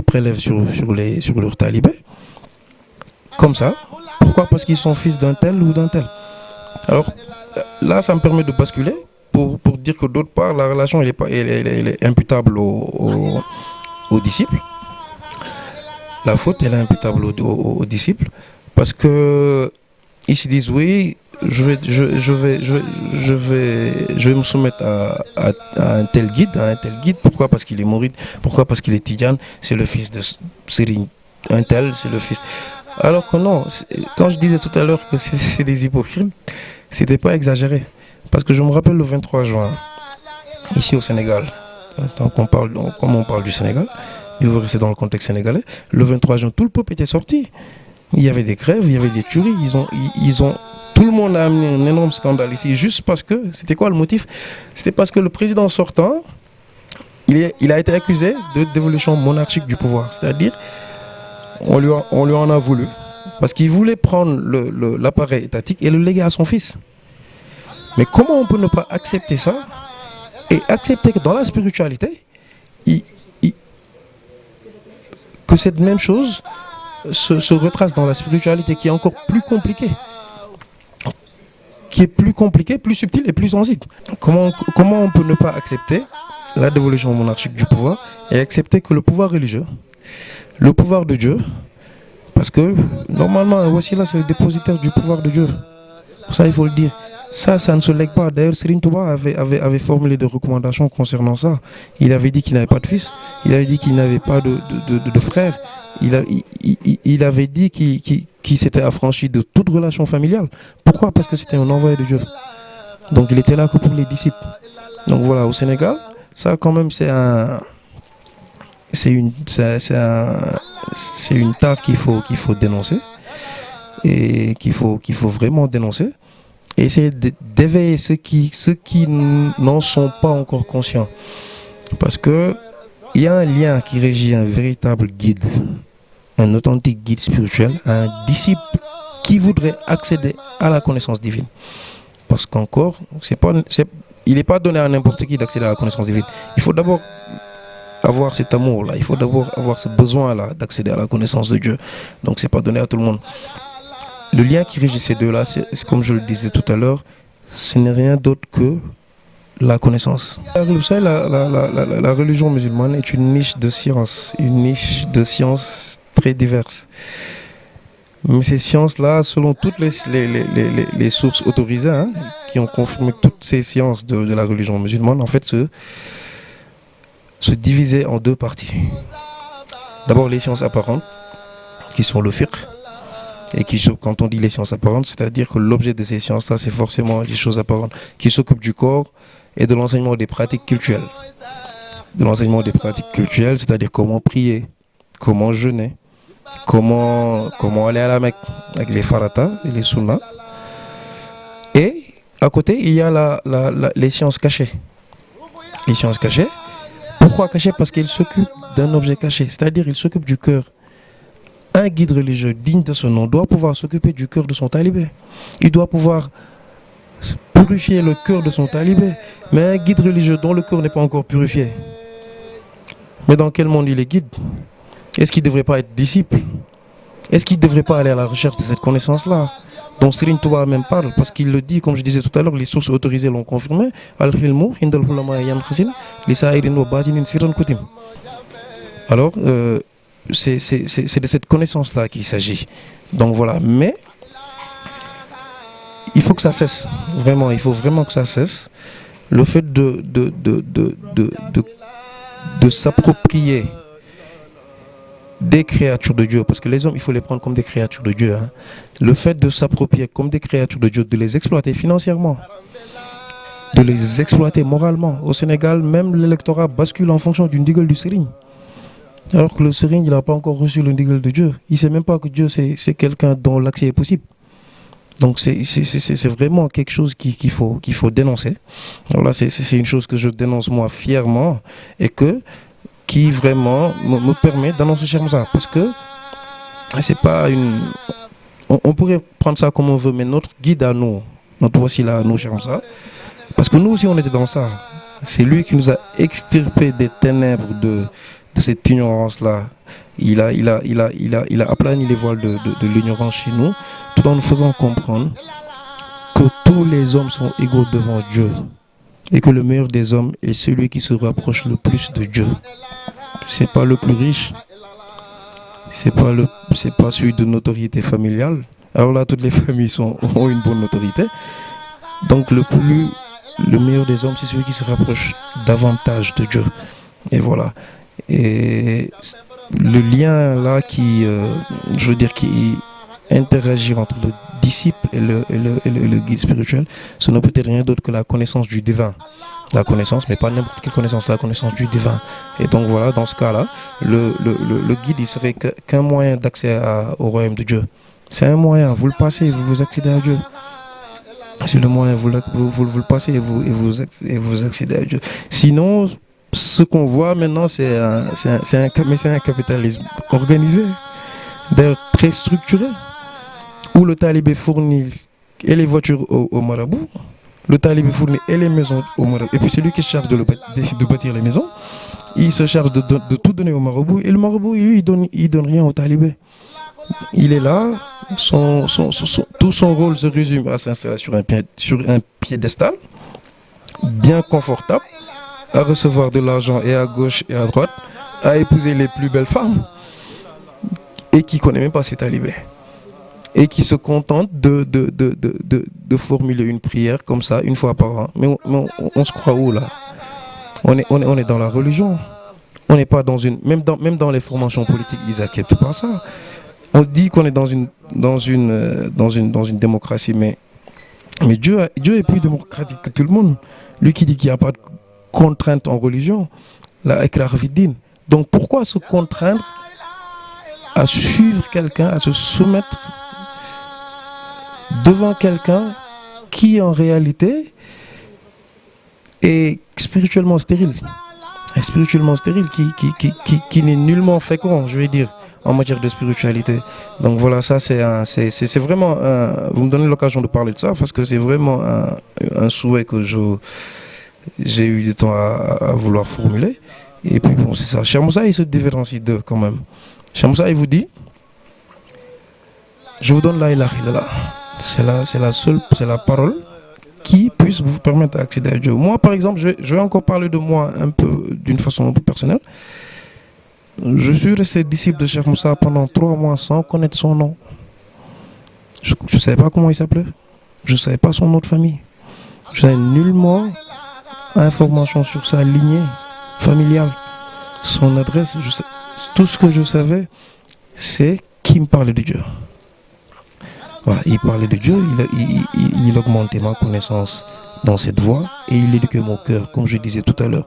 prélèvent sur leurs talibés. Comme ça. Pourquoi? Parce qu'ils sont fils d'un tel ou d'un tel. Alors là, ça me permet de basculer pour dire que d'autre part, la relation elle est imputable aux disciples. La faute elle est imputable aux disciples parce que ils se disent oui, je vais me soumettre à un tel guide, Pourquoi? Parce qu'il est mouride. Pourquoi? Parce qu'il est tidjane. C'est le fils de Serigne. Un tel, c'est le fils. Alors que non, quand je disais tout à l'heure que c'est des hypocrites, c'était pas exagéré. Parce que je me rappelle le 23 juin, ici au Sénégal, comme on parle du Sénégal, il faut rester dans le contexte sénégalais, le 23 juin, tout le peuple était sorti. Il y avait des grèves, il y avait des tueries, tout le monde a amené un énorme scandale ici, juste parce que, c'était quoi le motif? C'était parce que le président sortant il a été accusé de dévolution monarchique du pouvoir. C'est-à-dire, on lui en a voulu. Parce qu'il voulait prendre l'appareil étatique et le léguer à son fils. Mais comment on peut ne pas accepter ça et accepter que dans la spiritualité, que cette même chose se retrace dans la spiritualité qui est encore plus compliquée, qui est plus compliquée, plus subtile et plus sensible. Comment on peut ne pas accepter la dévolution monarchique du pouvoir et accepter que le pouvoir religieux, le pouvoir de Dieu, parce que normalement, voici là, c'est le dépositaire du pouvoir de Dieu. Ça, il faut le dire. Ça ne se lègue pas. D'ailleurs, Serigne Touba avait formulé des recommandations concernant ça. Il avait dit qu'il n'avait pas de fils. Il avait dit qu'il n'avait pas de frère. Il avait dit qu'il s'était affranchi de toute relation familiale. Pourquoi? Parce que c'était un envoyé de Dieu. Donc, il était là que pour les disciples. Donc voilà, au Sénégal, ça quand même, c'est une tare qu'il faut dénoncer et qu'il faut vraiment dénoncer et essayer d'éveiller ceux qui n'en sont pas encore conscients, parce que il y a un lien qui régit un véritable guide, un authentique guide spirituel, un disciple qui voudrait accéder à la connaissance divine, parce qu'encore il n'est pas donné à n'importe qui d'accéder à la connaissance divine. Il faut d'abord avoir cet amour-là, il faut d'abord avoir ce besoin-là d'accéder à la connaissance de Dieu. Donc c'est pas donné à tout le monde. Le lien qui régit ces deux-là, c'est comme je le disais tout à l'heure, ce n'est rien d'autre que la connaissance. Vous savez, la religion musulmane est une niche de sciences très diverses. Mais ces sciences-là, selon toutes les sources autorisées, qui ont confirmé toutes ces sciences de la religion musulmane, en fait, se diviser en deux parties. D'abord les sciences apparentes, qui sont le fiqh, et quand on dit les sciences apparentes, c'est-à-dire que l'objet de ces sciences-là, c'est forcément les choses apparentes, qui s'occupent du corps et de l'enseignement des pratiques cultuelles. De l'enseignement des pratiques cultuelles, c'est-à-dire comment prier, comment jeûner, comment aller à la Mecque, avec les faratas et les sunnas. Et à côté, il y a les sciences cachées. Les sciences cachées. Pourquoi caché? Parce qu'il s'occupe d'un objet caché, c'est-à-dire il s'occupe du cœur. Un guide religieux digne de ce nom doit pouvoir s'occuper du cœur de son talibé. Il doit pouvoir purifier le cœur de son talibé. Mais un guide religieux dont le cœur n'est pas encore purifié, mais dans quel monde il est guide? Est-ce qu'il ne devrait pas être disciple? Est-ce qu'il ne devrait pas aller à la recherche de cette connaissance-là, dont Serigne Touba même parle, parce qu'il le dit, comme je disais tout à l'heure, les sources autorisées l'ont confirmé. Alors, c'est de cette connaissance-là qu'il s'agit. Donc voilà, mais il faut que ça cesse. Vraiment, il faut vraiment que ça cesse. Le fait de s'approprier des créatures de Dieu, parce que les hommes, il faut les prendre comme des créatures de Dieu. Le fait de s'approprier comme des créatures de Dieu, de les exploiter financièrement, de les exploiter moralement. Au Sénégal, même l'électorat bascule en fonction d'une ndigal du Serigne. Alors que le Serigne, il n'a pas encore reçu le ndigal de Dieu. Il ne sait même pas que Dieu, c'est quelqu'un dont l'accès est possible. Donc c'est vraiment quelque chose qu'il faut dénoncer. Alors là, c'est une chose que je dénonce moi fièrement et qui vraiment me permet d'annoncer ça. Parce que c'est pas une... On pourrait prendre ça comme on veut, mais notre guide à nous, notre wasila à nous, ça. Parce que nous aussi, on était dans ça. C'est lui qui nous a extirpés des ténèbres de cette ignorance-là. Il a aplani les voiles de l'ignorance chez nous, tout en nous faisant comprendre que tous les hommes sont égaux devant Dieu. Et que le meilleur des hommes est celui qui se rapproche le plus de Dieu. C'est pas le plus riche, c'est pas celui de notoriété familiale. Alors là, toutes les familles ont une bonne notoriété. Donc le meilleur des hommes, c'est celui qui se rapproche davantage de Dieu. Et voilà. Et le lien là qui interagit entre le disciple et le guide spirituel, ce n'est peut-être rien d'autre que la connaissance du divin. La connaissance, mais pas n'importe quelle connaissance, la connaissance du divin. Et donc voilà, dans ce cas-là, le guide, il serait qu'un moyen d'accès au royaume de Dieu. C'est un moyen, vous le passez, vous accédez à Dieu. C'est le moyen, vous le passez et vous accédez à Dieu. Sinon, ce qu'on voit maintenant, c'est un capitalisme organisé, d'ailleurs très structuré, où le talibé fournit et les voitures au marabout, le talibé fournit et les maisons au marabout, et puis c'est lui qui se charge de bâtir les maisons, il se charge de tout donner au marabout, et le marabout, lui, il donne rien au talibé. Il est là, tout son rôle se résume à s'installer sur un piédestal, bien confortable, à recevoir de l'argent et à gauche et à droite, à épouser les plus belles femmes, et qui ne connaît même pas ses talibés. Et qui se contente de formuler une prière comme ça, une fois par an. Mais on se croit où là? On est dans la religion. On n'est pas dans une... Même dans les formations politiques, ils n'acceptent pas ça. On dit qu'on est dans une démocratie, mais Dieu est plus démocratique que tout le monde. Lui qui dit qu'il n'y a pas de contrainte en religion, la ikrah fi din. Donc pourquoi se contraindre à suivre quelqu'un, à se soumettre devant quelqu'un qui en réalité est spirituellement stérile, qui n'est nullement fécond, je vais dire, en matière de spiritualité. Donc voilà, ça c'est vraiment vous me donnez l'occasion de parler de ça parce que c'est vraiment un souhait que j'ai eu du temps à vouloir formuler. Et puis bon, c'est ça. Cheikh Moussa, il se différencie d'eux quand même. Cheikh Moussa, il vous dit, je vous donne la ilaha illallah. C'est la parole qui puisse vous permettre d'accéder à Dieu. Moi, par exemple, je vais encore parler de moi d'une façon un peu personnelle. Je suis resté disciple de Cheikh Moussa pendant 3 mois sans connaître son nom. Je ne savais pas comment il s'appelait. Je ne savais pas son nom de famille. Je n'avais nullement information sur sa lignée familiale, son adresse. Tout ce que je savais, c'est qu'il me parlait de Dieu. Voilà, il parlait de Dieu, il augmentait ma connaissance dans cette voie et il éduquait mon cœur, comme je disais tout à l'heure.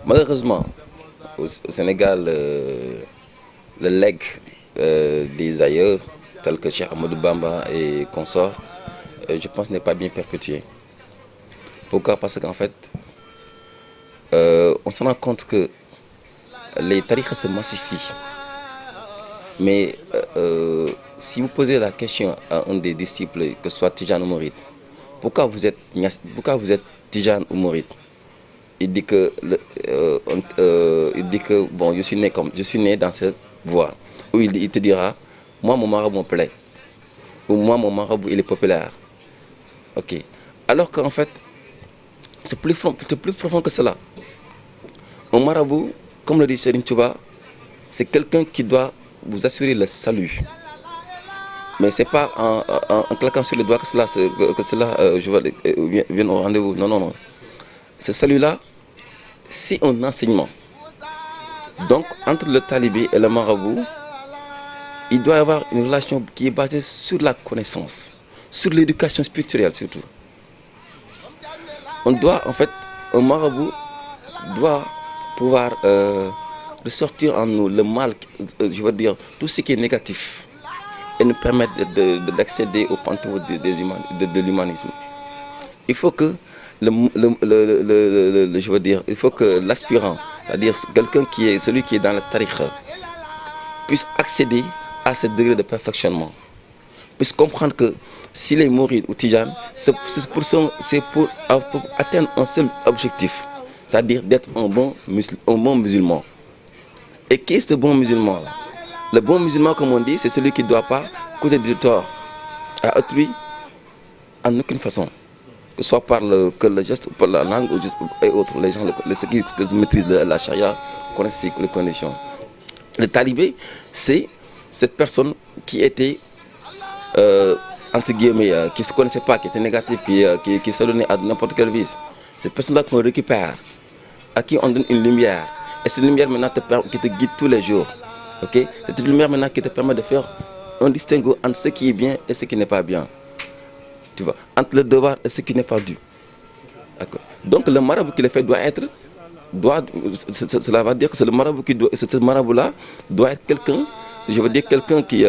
Malheureusement, au Sénégal, le legs des ailleurs, tels que Cheikh Ahmadou Bamba et consorts, je pense n'est pas bien perpétué. Pourquoi? Parce qu'en fait, on se rend compte que les tariqas se massifient. Mais si vous posez la question à un des disciples, que ce soit Tidjane ou Mouride, pourquoi vous êtes Tidjane ou Mouride? Il dit que bon, je suis né dans cette voie. Ou il te dira, moi mon marabout me plaît, ou moi mon marabout il est populaire. Ok. Alors qu'en fait, c'est plus profond que cela. Un marabout, comme le dit Serigne Touba, c'est quelqu'un qui doit vous assurer le salut. Mais c'est pas en claquant sur les doigts que cela vient au rendez-vous. Non. Ce salut-là, c'est un enseignement. Donc, entre le talibé et le marabout, il doit y avoir une relation qui est basée sur la connaissance, sur l'éducation spirituelle surtout. Un marabout doit pouvoir ressortir en nous le mal, je veux dire, tout ce qui est négatif, et nous permettre d'accéder au panthéon de l'humanisme. Il faut que il faut que l'aspirant, c'est-à-dire celui qui est dans la tariqa, puisse accéder à ce degré de perfectionnement, puisse comprendre que s'il est mouride ou tidjane, c'est pour atteindre un seul objectif, c'est-à-dire d'être un bon musulman. Et qui est ce bon musulman-là? Le bon musulman, comme on dit, c'est celui qui ne doit pas causer du tort à autrui en aucune façon. Que ce soit par le geste ou par la langue et autres. Les gens, ceux qui maîtrisent la charia, connaissent les conditions. Le talibé, c'est cette personne qui était, entre guillemets, qui ne se connaissait pas, qui était négative, qui se donnait à n'importe quel vice. Cette personne-là qu'on récupère, à qui on donne une lumière. Et cette lumière maintenant qui te guide tous les jours. Okay? C'est une lumière maintenant qui te permet de faire un distinguo entre ce qui est bien et ce qui n'est pas bien. Tu vois, entre le devoir et ce qui n'est pas dû. Donc le marabout qui le fait cela va dire que c'est le marabout ce marabout-là doit être quelqu'un, je veux dire quelqu'un qui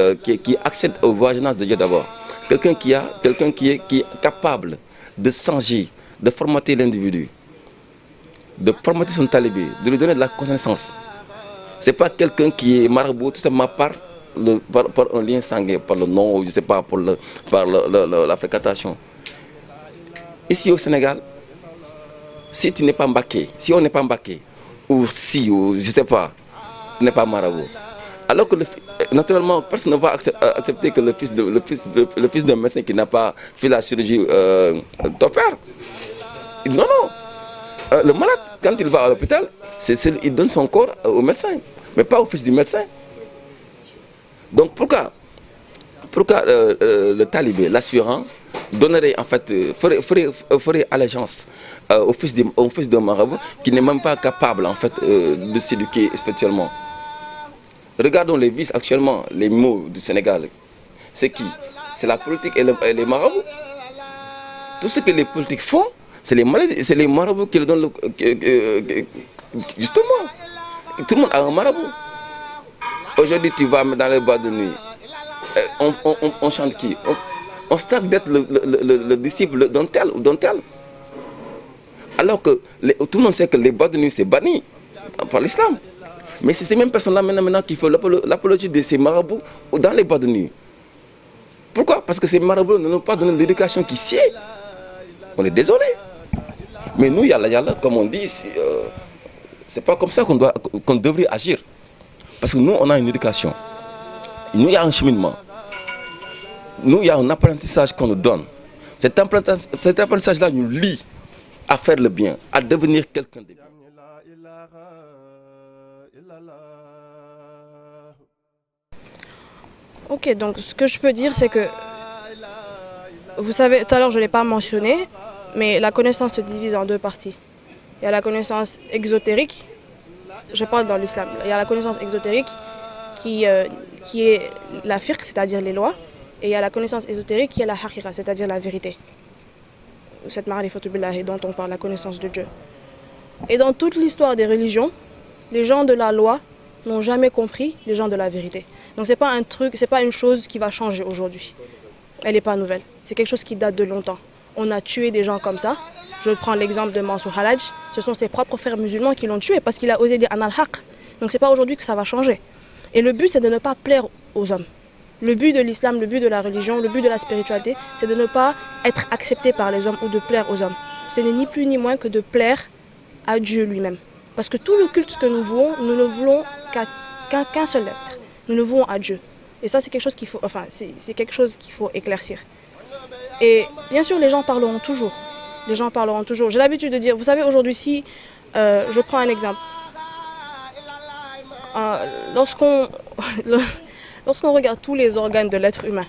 accède au voisinage de Dieu d'abord. Quelqu'un qui est capable de changer, de formater l'individu. de formater son talibé, de lui donner de la connaissance. Ce n'est pas quelqu'un qui est marabout tout simplement par un lien sanguin, par le nom, ou je ne sais pas, par la fréquentation. Ici au Sénégal, si tu n'es pas mbaké, si on n'est pas mbaké, ou je ne sais pas, on n'est pas marabout. Alors que naturellement, personne ne va accepter que le fils d'un médecin qui n'a pas fait la chirurgie t'opère. Non, non. Le malade, quand il va à l'hôpital, il donne son corps au médecin, mais pas au fils du médecin. Donc pourquoi le talibé, l'aspirant, donnerait en fait, ferait allégeance au fils d'un marabout qui n'est même pas capable en fait de s'éduquer spirituellement? Regardons les vices actuellement, les maux du Sénégal. C'est qui? C'est la politique et les marabouts. Tout ce que les politiques font, c'est les marabouts qui le donnent. Justement, tout le monde a un marabout. Aujourd'hui, tu vas dans les boîtes de nuit. On chante qui? On se tape d'être le disciple d'un tel ou d'un tel. Alors que tout le monde sait que les boîtes de nuit, c'est banni par l'islam. Mais c'est ces mêmes personnes-là maintenant qui font l'apologie de ces marabouts dans les boîtes de nuit. Pourquoi? Parce que ces marabouts ne nous ont pas donné l'éducation qui sied. On est désolé. Mais nous, yalla, comme on dit, c'est pas comme ça qu'on devrait agir. Parce que nous, on a une éducation. Nous, il y a un cheminement. Nous, il y a un apprentissage qu'on nous donne. Cet apprentissage-là nous lie à faire le bien, à devenir quelqu'un de bien. Ok, donc ce que je peux dire, c'est que, vous savez, tout à l'heure je ne l'ai pas mentionné, mais la connaissance se divise en deux parties. Il y a la connaissance exotérique, je parle dans l'islam, il y a la connaissance exotérique qui est la fiqh, c'est-à-dire les lois, et il y a la connaissance ésotérique qui est la haqiqa, c'est-à-dire la vérité. Cette ma'rifatu billahi dont on parle, la connaissance de Dieu. Et dans toute l'histoire des religions, les gens de la loi n'ont jamais compris les gens de la vérité. Donc c'est pas une chose qui va changer aujourd'hui. Elle n'est pas nouvelle. C'est quelque chose qui date de longtemps. On a tué des gens comme ça. Je prends l'exemple de Mansour Halaj. Ce sont ses propres frères musulmans qui l'ont tué parce qu'il a osé dire Anal Haq. Donc c'est pas aujourd'hui que ça va changer. Et le but, c'est de ne pas plaire aux hommes. Le but de l'islam, le but de la religion, le but de la spiritualité, c'est de ne pas être accepté par les hommes ou de plaire aux hommes. Ce n'est ni plus ni moins que de plaire à Dieu lui-même. Parce que tout le culte que nous voulons, nous ne voulons qu'un seul être. Nous le voulons à Dieu. Et ça, c'est quelque chose qu'il faut éclaircir. Et bien sûr, les gens parleront toujours. Les gens parleront toujours. J'ai l'habitude de dire, vous savez, aujourd'hui, si je prends un exemple. Lorsqu'on regarde tous les organes de l'être humain,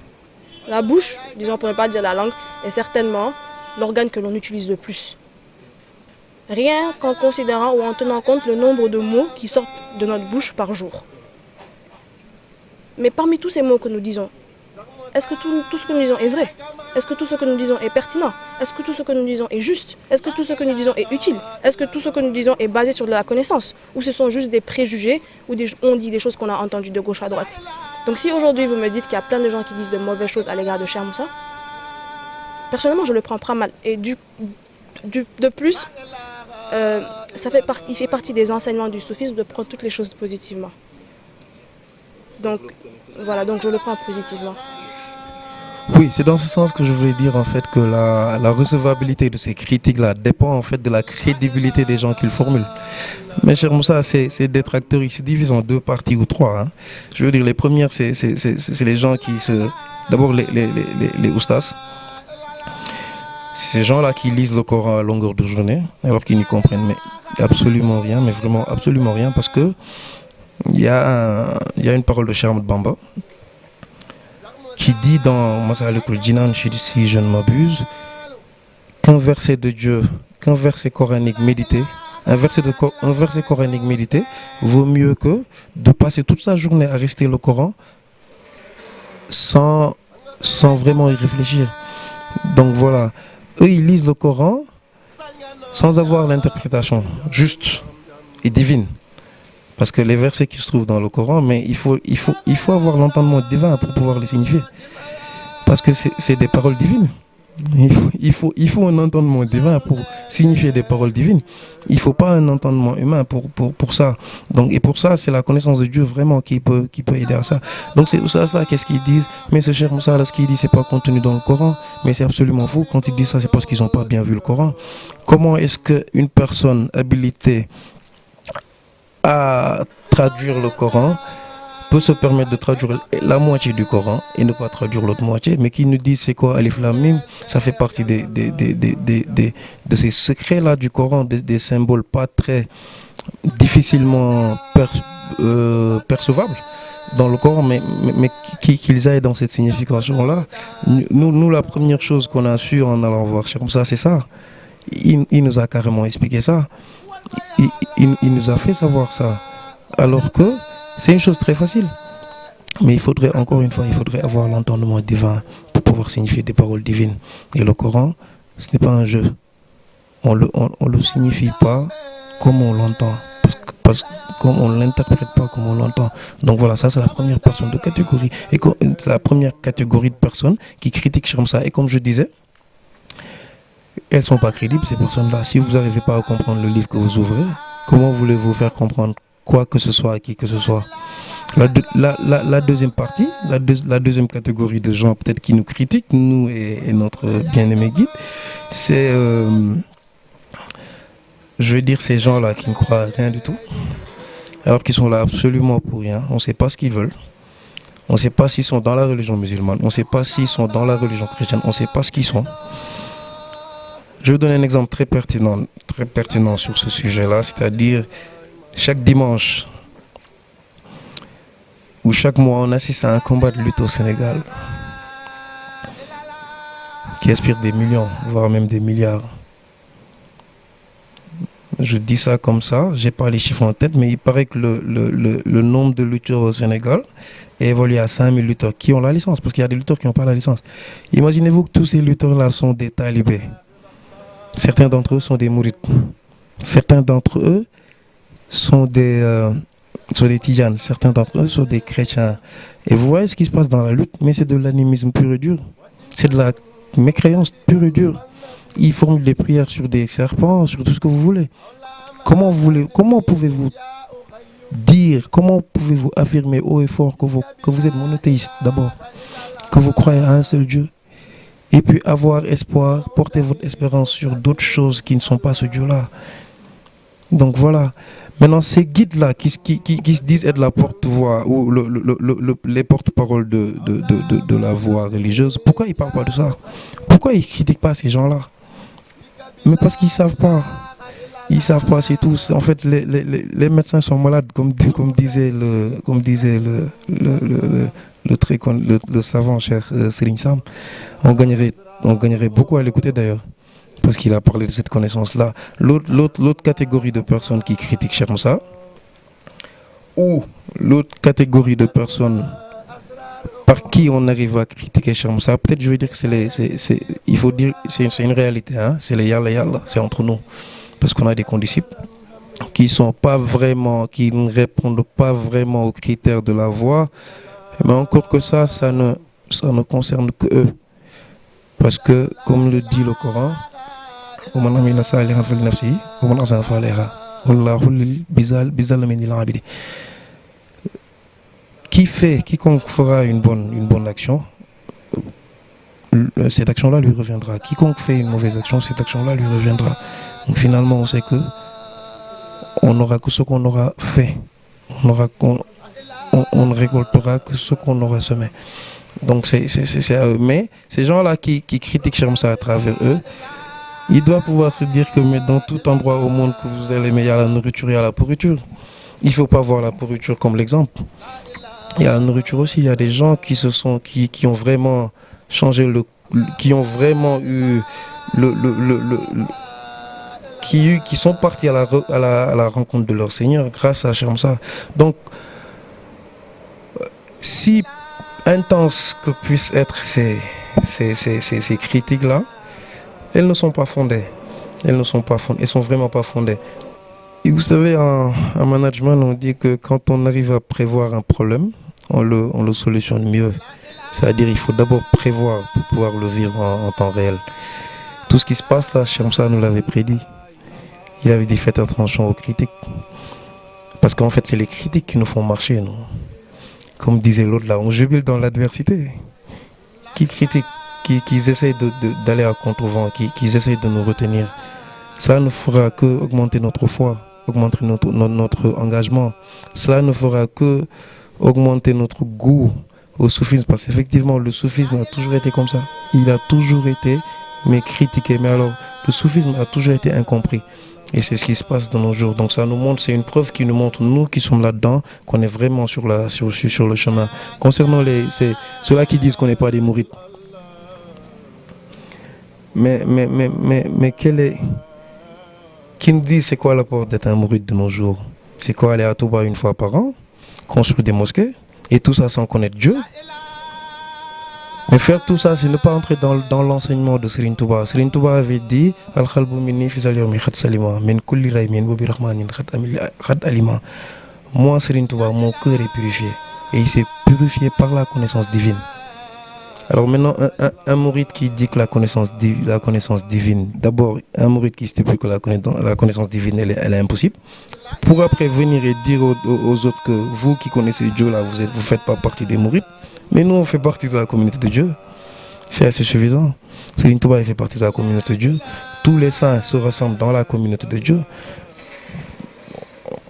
la bouche, disons pour ne pas dire la langue, est certainement l'organe que l'on utilise le plus. Rien qu'en considérant ou en tenant compte le nombre de mots qui sortent de notre bouche par jour. Mais parmi tous ces mots que nous disons, est-ce que tout ce que nous disons est vrai? Est-ce que tout ce que nous disons est pertinent? Est-ce que tout ce que nous disons est juste? Est-ce que tout ce que nous disons est utile? Est-ce que tout ce que nous disons est basé sur de la connaissance? Ou ce sont juste des préjugés, ou on dit des choses qu'on a entendues de gauche à droite? Donc si aujourd'hui vous me dites qu'il y a plein de gens qui disent de mauvaises choses à l'égard de Cheikh Moussa, personnellement je le prends pas mal. Et de plus, il fait partie des enseignements du soufisme de prendre toutes les choses positivement. Donc voilà, donc je le prends positivement. Oui, c'est dans ce sens que je voulais dire en fait que la recevabilité de ces critiques-là dépend en fait de la crédibilité des gens qu'ils formulent. Mais cher Moussa, ces détracteurs, ils se divisent en deux parties ou trois. Hein. Je veux dire, les premières, c'est les gens qui se... D'abord les oustas. C'est ces gens-là qui lisent le Coran à longueur de journée, alors qu'ils n'y comprennent absolument rien, mais vraiment absolument rien, parce que il y a une parole de Cheikh Ahmadou Bamba qui dit dans Masalikul Jinan, si je ne m'abuse, qu'un verset de Dieu, qu'un verset coranique médité, un verset coranique médité vaut mieux que de passer toute sa journée à réciter le Coran sans vraiment y réfléchir. Donc voilà, eux ils lisent le Coran sans avoir l'interprétation juste et divine. Parce que les versets qui se trouvent dans le Coran, mais il faut avoir l'entendement divin pour pouvoir les signifier. Parce que c'est des paroles divines. Il faut un entendement divin pour signifier des paroles divines. Il ne faut pas un entendement humain pour ça. Donc, et pour ça, c'est la connaissance de Dieu vraiment qui peut aider à ça. Donc c'est ça, qu'est-ce qu'ils disent? Mais ce cher Moussa, là, ce qu'il dit, c'est pas contenu dans le Coran. Mais c'est absolument faux. Quand ils disent ça, c'est parce qu'ils n'ont pas bien vu le Coran. Comment est-ce qu'une personne habilitée à traduire le Coran peut se permettre de traduire la moitié du Coran et ne pas traduire l'autre moitié, mais qui nous disent c'est quoi Alif Lam Mim, ça fait partie de ces secrets-là du Coran, des symboles pas très difficilement percevables dans le Coran, mais qu'ils aillent dans cette signification-là. Nous, la première chose qu'on a su en allant voir Cheikh Moussa, c'est ça. Il nous a carrément expliqué ça. Il nous a fait savoir ça. Alors que c'est une chose très facile. Mais il faudrait, encore une fois, avoir l'entendement divin pour pouvoir signifier des paroles divines. Et le Coran, ce n'est pas un jeu. On le signifie pas comme on l'entend. Parce qu'on ne l'interprète pas comme on l'entend. Donc voilà, ça c'est la première personne de catégorie. Et c'est la première catégorie de personnes qui critiquent Cheikh Moussa. Et comme je disais, elles ne sont pas crédibles, ces personnes-là. Si vous n'arrivez pas à comprendre le livre que vous ouvrez, comment voulez-vous faire comprendre quoi que ce soit à qui que ce soit? La deuxième partie, la deuxième catégorie de gens peut-être qui nous critiquent, nous et notre bien-aimé guide, c'est, je veux dire, ces gens-là qui ne croient à rien du tout, alors qu'ils sont là absolument pour rien. On ne sait pas ce qu'ils veulent. On ne sait pas s'ils sont dans la religion musulmane. On ne sait pas s'ils sont dans la religion chrétienne. On ne sait pas ce qu'ils sont. Je vais vous donner un exemple très pertinent sur ce sujet-là, c'est-à-dire chaque dimanche ou chaque mois, on assiste à un combat de lutte au Sénégal qui inspire des millions, voire même des milliards. Je dis ça comme ça, j'ai pas les chiffres en tête, mais il paraît que le nombre de lutteurs au Sénégal est évalué à 5000 lutteurs qui ont la licence, parce qu'il y a des lutteurs qui n'ont pas la licence. Imaginez-vous que tous ces lutteurs-là sont des talibés. Certains d'entre eux sont des mourides. Certains d'entre eux sont des tijanes. Certains d'entre eux sont des chrétiens. Et vous voyez ce qui se passe dans la lutte, mais c'est de l'animisme pur et dur. C'est de la mécréance pure et dure. Ils formulent des prières sur des serpents, sur tout ce que vous voulez. Comment pouvez-vous dire, comment pouvez-vous affirmer haut et fort que vous êtes monothéiste d'abord, que vous croyez à un seul Dieu, et puis avoir espoir, porter votre espérance sur d'autres choses qui ne sont pas ce Dieu-là. Donc voilà. Maintenant, ces guides-là qui se disent être la porte-voix ou les porte-paroles de la voix religieuse, pourquoi ils ne parlent pas de ça? Pourquoi ils ne critiquent pas ces gens-là? Mais parce qu'ils ne savent pas. Ils ne savent pas, c'est tout. En fait, les médecins sont malades, comme disait le savant cher Serigne Sam. On gagnerait beaucoup à l'écouter d'ailleurs, parce qu'il a parlé de cette connaissance-là. L'autre catégorie de personnes qui critiquent Cheikh Moussa, ou l'autre catégorie de personnes par qui on arrive à critiquer Cheikh Moussa, peut-être je veux dire que il faut dire c'est une réalité, hein? C'est les yalla, c'est entre nous. Parce qu'on a des condisciples qui ne répondent pas vraiment aux critères de la voix. Mais encore que ça ne concerne que eux. Parce que, comme le dit le Coran, quiconque fera une bonne action, cette action-là lui reviendra. Quiconque fait une mauvaise action, cette action-là lui reviendra. Donc finalement, on sait que on n'aura que ce qu'on aura fait. On ne récoltera que ce qu'on aura semé. Donc c'est à eux. Mais ces gens-là qui critiquent Cheikh Moussa à travers eux, ils doivent pouvoir se dire que mais dans tout endroit au monde que vous allez, mais il y a la nourriture, il y a la pourriture. Il ne faut pas voir la pourriture comme l'exemple. Il y a la nourriture aussi. Il y a des gens qui ont vraiment changé qui ont vraiment eu qui sont partis à la rencontre de leur Seigneur grâce à Cheikh Moussa. Donc, si intenses que puissent être ces critiques-là, elles ne sont pas fondées. Elles sont vraiment pas fondées. Et vous savez, en management, on dit que quand on arrive à prévoir un problème, on le solutionne mieux. C'est-à-dire il faut d'abord prévoir pour pouvoir le vivre en temps réel. Tout ce qui se passe là, Shamsa nous l'avait prédit. Il avait dit faites attention aux critiques. Parce qu'en fait, c'est les critiques qui nous font marcher. Non, comme disait l'autre là, on jubile dans l'adversité. Qui critique, qui essayent d'aller à contre-vent, qui essayent de nous retenir, ça ne fera que augmenter notre foi, augmenter notre engagement. Cela ne fera que augmenter notre goût au soufisme. Parce qu'effectivement, le soufisme a toujours été comme ça. Il a toujours été, mais critiqué. Mais alors, le soufisme a toujours été incompris. Et c'est ce qui se passe de nos jours. Donc ça nous montre, c'est une preuve qui nous montre, nous qui sommes là-dedans, qu'on est vraiment sur le chemin. Concernant ceux-là qui disent qu'on n'est pas des mourides. Mais qui nous dit c'est quoi l'apport d'être un mouride de nos jours? C'est quoi aller à Touba une fois par an, construire des mosquées, et tout ça sans connaître Dieu? Mais faire tout ça, c'est ne pas entrer dans l'enseignement de Serigne Touba. Serigne Touba avait dit Al-Khalbu minni fizal yawmi khat salima min kulli raymin wa bi rahmanin khat alima. Moi, Serigne Touba, mon cœur est purifié. Et il s'est purifié par la connaissance divine. Alors maintenant, un mouride qui dit que la connaissance divine, d'abord, un mouride qui stipule que la connaissance divine, elle est impossible, pour après venir et dire aux autres que vous qui connaissez Dieu, là, vous ne faites pas partie des mourides. Mais nous, on fait partie de la communauté de Dieu. C'est assez suffisant. Serigne Touba, il fait partie de la communauté de Dieu. Tous les saints se ressemblent dans la communauté de Dieu.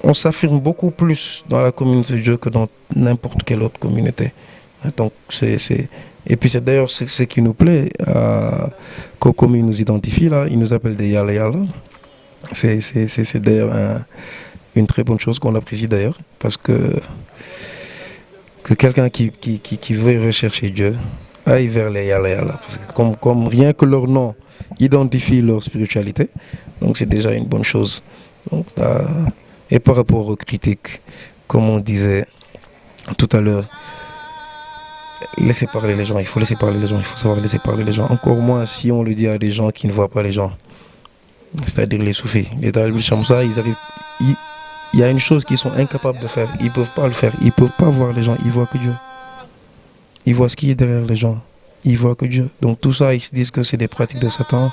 On s'affirme beaucoup plus dans la communauté de Dieu que dans n'importe quelle autre communauté. Donc, et puis c'est d'ailleurs ce qui nous plaît, comme il nous identifie là, il nous appelle des Yalla Yalla. C'est d'ailleurs une très bonne chose qu'on apprécie d'ailleurs, parce que quelqu'un qui veut rechercher Dieu aille vers les Yalla Yalla. Parce que comme rien que leur nom identifie leur spiritualité, donc c'est déjà une bonne chose. Donc, et par rapport aux critiques, comme on disait tout à l'heure, laissez parler les gens, il faut laisser parler les gens, il faut savoir laisser parler les gens. Encore moins si on le dit à des gens qui ne voient pas les gens, c'est-à-dire les soufis. Les talibés Shamsa, il y a une chose qu'ils sont incapables de faire, ils ne peuvent pas le faire, ils ne peuvent pas voir les gens, ils voient que Dieu. Ils voient ce qui est derrière les gens, ils voient que Dieu. Donc tout ça, ils se disent que c'est des pratiques de Satan,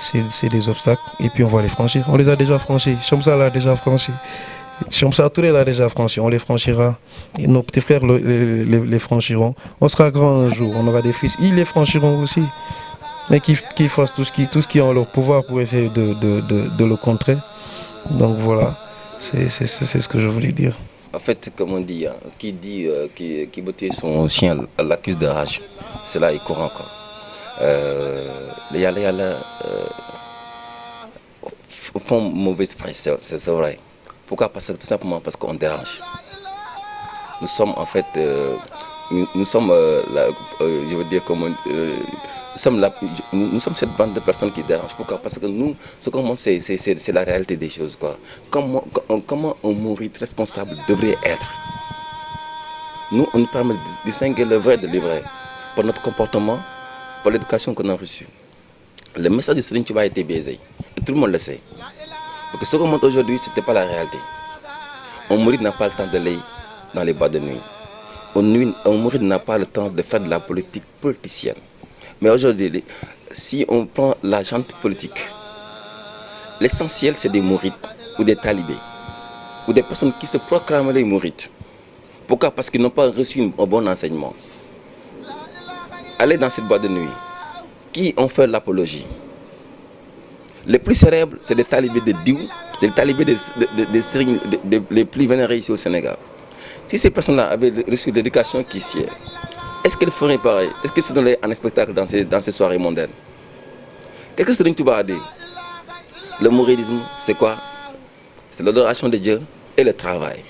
c'est des obstacles, et puis on va les franchir. On les a déjà franchis, Shamsa l'a déjà franchi. Shamsa Touré l'a déjà franchi, on les franchira. Et nos petits frères les franchiront. On sera grand un jour, on aura des fils, ils les franchiront aussi. Mais qu'ils fassent tout ce qui est en leur pouvoir pour essayer de le contrer. Donc voilà, c'est ce que je voulais dire. En fait, comme on dit, qui bottait son chien l'accuse de rage. C'est là, il court encore. Les Yalla Yalla font mauvaise presse, c'est vrai. Pourquoi? Tout simplement parce qu'on dérange. Nous sommes en fait, nous sommes cette bande de personnes qui dérangent. Pourquoi? Parce que nous, ce qu'on montre, c'est la réalité des choses, quoi. Comment un mouride responsable devrait être. Nous, on nous permet de distinguer le vrai de l'ivraie par notre comportement, par l'éducation qu'on a reçue. Le message de Serigne Touba a été biaisé. Et tout le monde le sait. Parce que ce qu'on montre aujourd'hui, ce n'était pas la réalité. Un mouride n'a pas le temps d'aller dans les bas de nuit. Un mouride n'a pas le temps de faire de la politique politicienne. Mais aujourd'hui, si on prend la gente politique, l'essentiel c'est des mourides ou des talibés ou des personnes qui se proclament les mourides. Pourquoi? Parce qu'ils n'ont pas reçu un bon enseignement. Aller dans cette boîte de nuit, qui ont fait l'apologie? Les plus célèbres, c'est les talibés de Diou, les talibés les plus vénérés ici au Sénégal. Si ces personnes-là avaient reçu l'éducation qui s'y est, est-ce qu'elles feraient pareil? Est-ce qu'elles se donneraient un spectacle dans ces soirées mondaines? Qu'est-ce que Serigne Touba a dit? Le mouridisme, c'est quoi? C'est l'adoration de Dieu et le travail.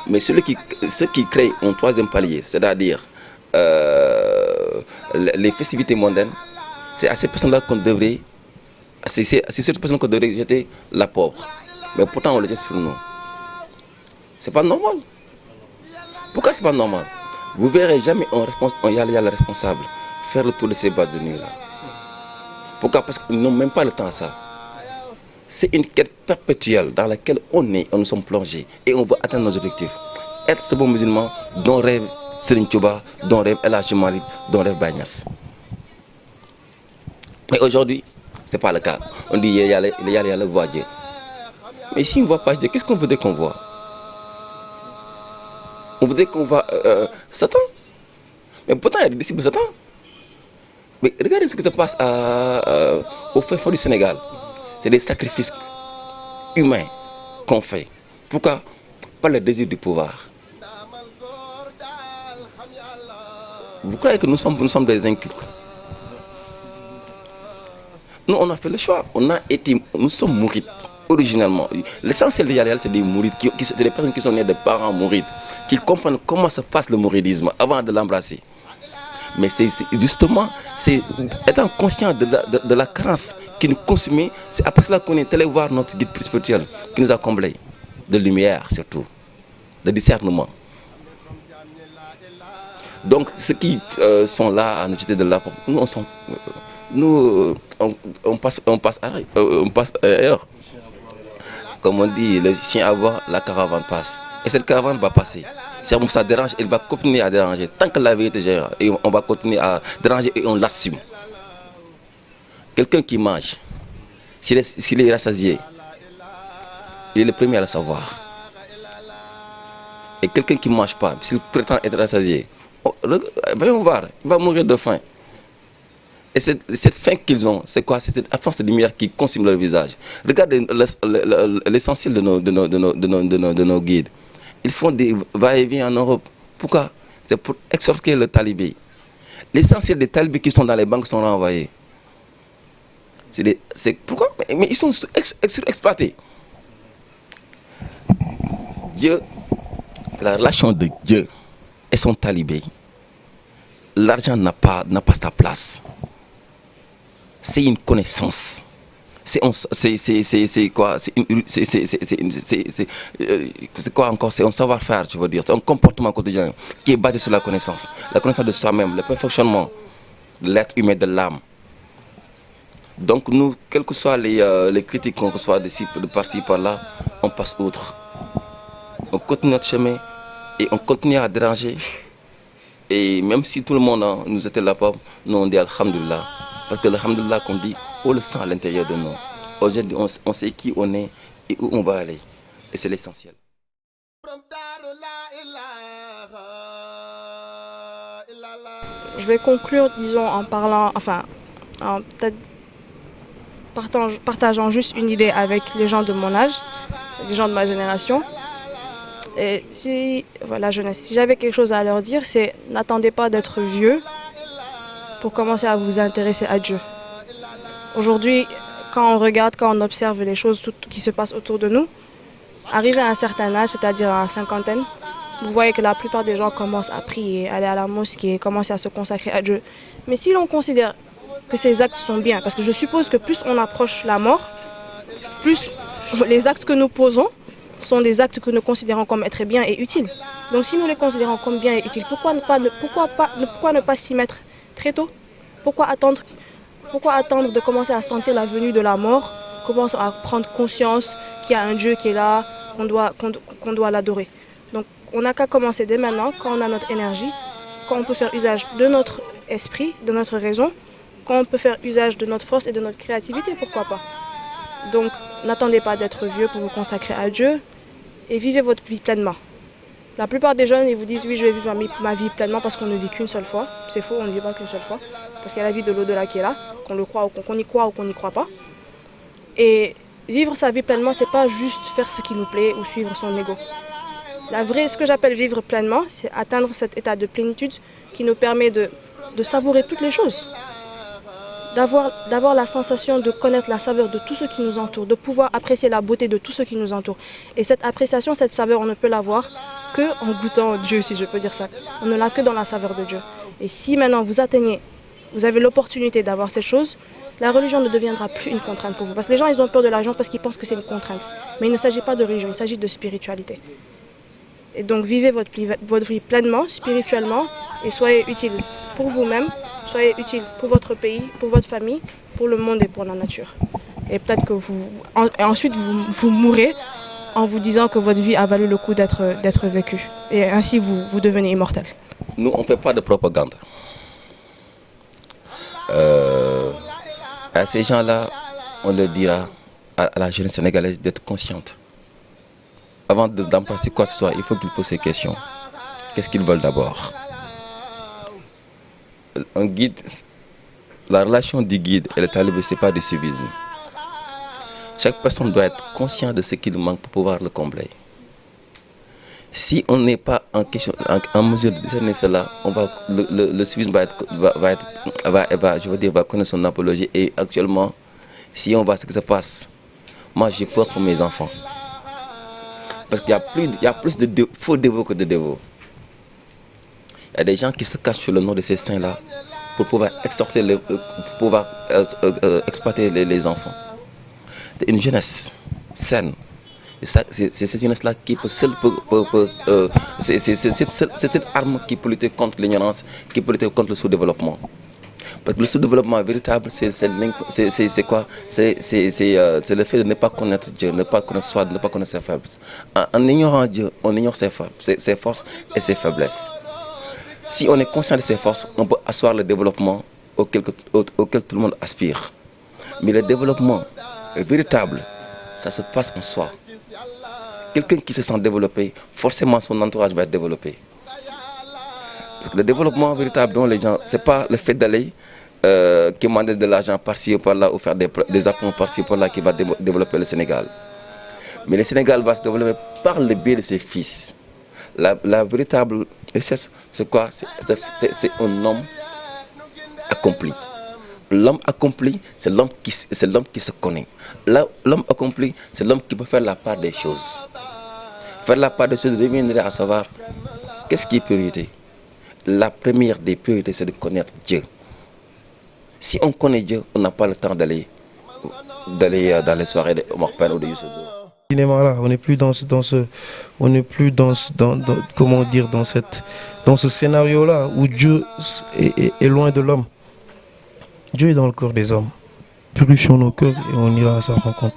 Mais ceux qui créent un troisième palier, c'est-à-dire les festivités mondaines, c'est à ces personnes-là qu'on devrait... C'est cette personne qu'on devrait jeter la pauvre. Mais pourtant on le jette sur nous. C'est pas normal. Pourquoi c'est pas normal? Vous verrez jamais un Yalla responsable faire le tour de ces boîtes de nuit là. Pourquoi? Parce qu'ils n'ont même pas le temps à ça. C'est une quête perpétuelle dans laquelle on nous sommes plongés et on veut atteindre nos objectifs. Être ce bon musulman dont rêvent Serigne Touba, dont rêve El Hadji Malick, dont rêve Baye Niass. Mais aujourd'hui, ce n'est pas le cas. On dit il y a le voix Dieu. Mais si on ne voit pas Dieu, qu'est-ce qu'on voudrait qu'on voit? On voudrait qu'on voit Satan. Mais pourtant, il y a des disciples de Satan. Mais regardez ce qui se passe au fin fond du Sénégal. C'est des sacrifices humains qu'on fait. Pourquoi? Par le désir du pouvoir. Vous croyez que nous sommes des incultes? Nous, on a fait le choix. Nous sommes mourides, originellement. L'essentiel de Yalé, c'est des mourides, c'est des personnes qui sont nées de parents mourides, qui comprennent comment se passe le mouridisme avant de l'embrasser. Mais c'est justement, c'est étant conscient de la carence qui nous consomme, c'est après cela qu'on est allé voir notre guide spirituel, qui nous a comblés de lumière surtout, de discernement. Donc ceux qui sont là à nous jeter de là, on passe ailleurs. Comme on dit, le chien à voir, la caravane passe. Et cette caravane va passer. Si ça dérange, elle va continuer à déranger. Tant que la vérité gère, et on va continuer à déranger et on l'assume. Quelqu'un qui mange, s'il est rassasié, il est le premier à le savoir. Et quelqu'un qui ne mange pas, s'il prétend être rassasié, voyons voir, il va mourir de faim. Et cette faim qu'ils ont, c'est quoi? C'est cette absence de lumière qui consume leur visage. Regardez l'essentiel de nos guides. Ils font des va-et-vient en Europe. Pourquoi? C'est pour extorquer le talibé. L'essentiel des talibés qui sont dans les banques sont renvoyés. Pourquoi? Mais ils sont exploités. Dieu, la relation de Dieu et son talibé, l'argent n'a pas sa place. C'est une connaissance. C'est quoi? C'est quoi encore? C'est un savoir-faire, tu veux dire. C'est un comportement quotidien qui est basé sur la connaissance de soi-même, le perfectionnement de l'être humain, de l'âme. Donc nous, quelles que soient les critiques qu'on reçoit de par-ci, par-là, on passe outre. On continue notre chemin et on continue à déranger. Et même si tout le monde nous était là, nous on dit Alhamdulillah. Parce que l'Alhamdulillah qu'on dit, on le sent à l'intérieur de nous. Aujourd'hui, on sait qui on est et où on va aller. Et c'est l'essentiel. Je vais conclure, disons, en peut-être partageant juste une idée avec les gens de mon âge, les gens de ma génération. Et si j'avais quelque chose à leur dire, c'est n'attendez pas d'être vieux pour commencer à vous intéresser à Dieu. Aujourd'hui, quand on regarde, quand on observe les choses tout qui se passent autour de nous, arrivé à un certain âge, c'est-à-dire à la cinquantaine, vous voyez que la plupart des gens commencent à prier, aller à la mosquée, commencent à se consacrer à Dieu. Mais si l'on considère que ces actes sont bien, parce que je suppose que plus on approche la mort, plus les actes que nous posons sont des actes que nous considérons comme être bien et utiles. Donc si nous les considérons comme bien et utiles, pourquoi ne pas s'y mettre très tôt? Pourquoi attendre de commencer à sentir la venue de la mort, commencer à prendre conscience qu'il y a un Dieu qui est là, qu'on doit l'adorer? Donc on n'a qu'à commencer dès maintenant, quand on a notre énergie, quand on peut faire usage de notre esprit, de notre raison, quand on peut faire usage de notre force et de notre créativité, pourquoi pas? Donc n'attendez pas d'être vieux pour vous consacrer à Dieu et vivez votre vie pleinement. La plupart des jeunes, ils vous disent oui, je vais vivre ma vie pleinement parce qu'on ne vit qu'une seule fois. C'est faux, on ne vit pas qu'une seule fois. Parce qu'il y a la vie de l'au-delà qui est là, qu'on y croit ou qu'on n'y croit pas. Et vivre sa vie pleinement, c'est pas juste faire ce qui nous plaît ou suivre son ego. Ce que j'appelle vivre pleinement, c'est atteindre cet état de plénitude qui nous permet de savourer toutes les choses. D'avoir la sensation de connaître la saveur de tout ce qui nous entoure, de pouvoir apprécier la beauté de tout ce qui nous entoure. Et cette appréciation, cette saveur, on ne peut l'avoir qu'en goûtant Dieu, si je peux dire ça. On ne l'a que dans la saveur de Dieu. Et si maintenant vous avez l'opportunité d'avoir cette chose, la religion ne deviendra plus une contrainte pour vous. Parce que les gens, ils ont peur de l'argent parce qu'ils pensent que c'est une contrainte. Mais il ne s'agit pas de religion, il s'agit de spiritualité. Et donc vivez votre vie pleinement, spirituellement, et soyez utile pour vous-même, soyez utile pour votre pays, pour votre famille, pour le monde et pour la nature. Et peut-être que ensuite vous mourrez en vous disant que votre vie a valu le coup d'être vécue. Et ainsi vous devenez immortel. nous, on ne fait pas de propagande. À ces gens-là, on leur dira, à la jeunesse sénégalaise, d'être consciente. Avant d'embrasser quoi que ce soit, il faut qu'ils posent ces questions. Qu'est-ce qu'ils veulent d'abord? Un guide, la relation du guide et le talibé, ce n'est pas du suivisme. Chaque personne doit être consciente de ce qu'il manque pour pouvoir le combler. Si on n'est pas en mesure de discerner cela, le suivisme va connaître son apologie. Et actuellement, si on voit ce qui se passe, moi j'ai peur pour mes enfants. Parce qu'il y a plus de faux dévots que de dévots. Il y a des gens qui se cachent sur le nom de ces saints-là pour pouvoir exploiter les enfants. Une jeunesse saine. C'est cette jeunesse-là qui peut seule. C'est cette arme qui peut lutter contre l'ignorance, qui peut lutter contre le sous-développement. Parce que le sous-développement véritable, c'est quoi? C'est le fait de ne pas connaître Dieu, de ne pas connaître soi, de ne pas connaître ses faiblesses. En ignorant Dieu, on ignore ses forces et ses faiblesses. Si on est conscient de ses forces, on peut asseoir le développement auquel tout le monde aspire. Mais le développement véritable, ça se passe en soi. Quelqu'un qui se sent développé, forcément son entourage va être développé. Parce que le développement véritable dont les gens, ce n'est pas le fait d'aller quémander de l'argent par-ci ou par-là ou faire des apports par-ci ou par-là qui va développer le Sénégal. Mais le Sénégal va se développer par le biais de ses fils. La véritable richesse, c'est quoi? C'est un homme accompli. L'homme accompli, c'est l'homme qui se connaît. L'homme accompli, c'est l'homme qui peut faire la part des choses. Faire la part des choses reviendrait à savoir qu'est-ce qui est priorité. La première des priorités, c'est de connaître Dieu. Si on connaît Dieu, on n'a pas le temps d'aller dans les soirées de Omar Pène ou de Youssou Ndour. Là, on n'est plus dans ce scénario-là où Dieu est loin de l'homme. Dieu est dans le corps des hommes. Purifions nos cœurs et on ira à sa rencontre.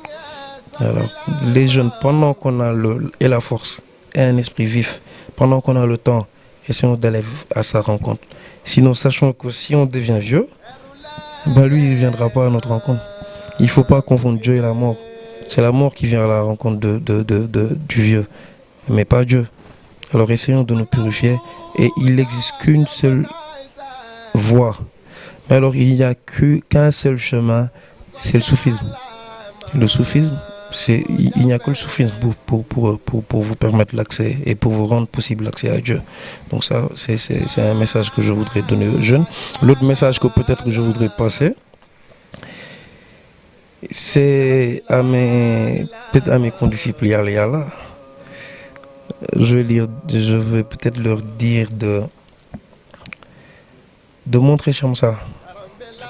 Alors, les jeunes, pendant qu'on a la force et un esprit vif, pendant qu'on a le temps, essayons d'aller à sa rencontre. Sinon, sachons que si on devient vieux, lui, il ne viendra pas à notre rencontre. Il ne faut pas confondre Dieu et la mort. C'est la mort qui vient à la rencontre du vieux, mais pas Dieu. Alors, essayons de nous purifier. Et il n'existe qu'une seule voie. Mais alors, il n'y a qu'un seul chemin, c'est le soufisme. Le soufisme, il n'y a que le soufisme pour vous permettre l'accès et pour vous rendre possible l'accès à Dieu. Donc ça, c'est un message que je voudrais donner aux jeunes. L'autre message que peut-être je voudrais passer, c'est peut-être à mes condisciples là. Je vais peut-être leur dire de montrer Cheikh Moussa.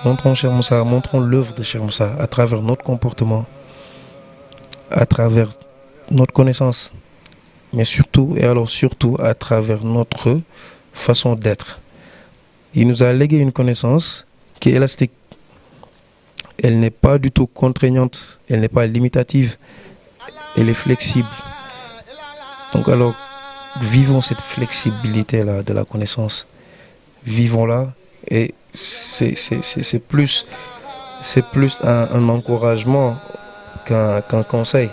Montrons Cheikh Moussa, montrons l'œuvre de Cheikh Moussa à travers notre comportement, à travers notre connaissance, mais surtout à travers notre façon d'être. Il nous a légué une connaissance qui est élastique. Elle n'est pas du tout contraignante, elle n'est pas limitative, elle est flexible. Donc alors, vivons cette flexibilité-là de la connaissance. Vivons-la et c'est plus un encouragement qu'un conseil.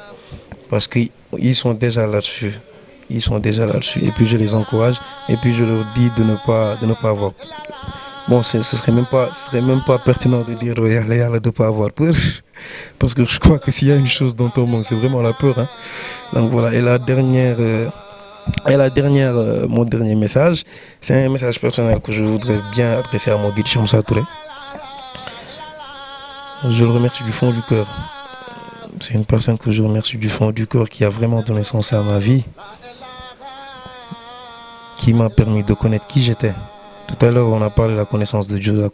Parce qu'ils sont déjà là-dessus. Et puis je les encourage et puis je leur dis de ne pas avoir. Bon, ce serait même pas pertinent de dire de ne pas avoir peur. Parce que je crois que s'il y a une chose dont on manque, c'est vraiment la peur. Hein. Donc voilà, et mon dernier message, c'est un message personnel que je voudrais bien adresser à mon guide Cheikh Moussa Touré. Je le remercie du fond du cœur. C'est une personne que je remercie du fond du cœur qui a vraiment donné sens à ma vie, qui m'a permis de connaître qui j'étais. Tout à l'heure, on a parlé de la connaissance de Dieu,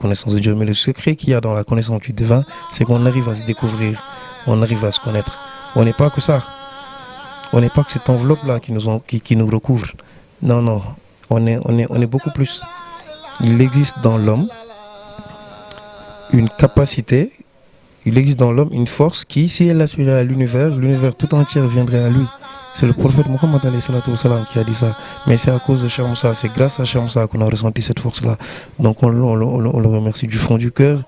mais le secret qu'il y a dans la connaissance du divin, c'est qu'on arrive à se découvrir, on arrive à se connaître. On n'est pas que ça. On n'est pas que cette enveloppe-là qui nous recouvre. Non, on est beaucoup plus. Il existe dans l'homme une capacité, il existe dans l'homme une force qui, si elle aspirait à l'univers tout entier viendrait à lui. C'est le prophète Mohammed alayhi salatu wassalam qui a dit ça. Mais c'est à cause de Cheikh Moussa, c'est grâce à Cheikh Moussa qu'on a ressenti cette force-là. Donc on le remercie du fond du cœur.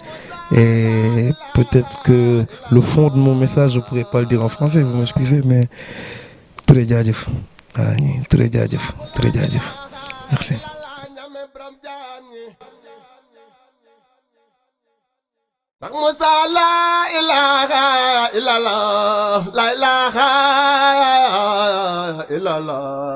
Et peut-être que le fond de mon message, je ne pourrais pas le dire en français, vous m'excusez, mais très djadjef. Très djadjef. Très djadjef. Merci. Cheikh Moussa la ilaha illallah, la ilaha illallah.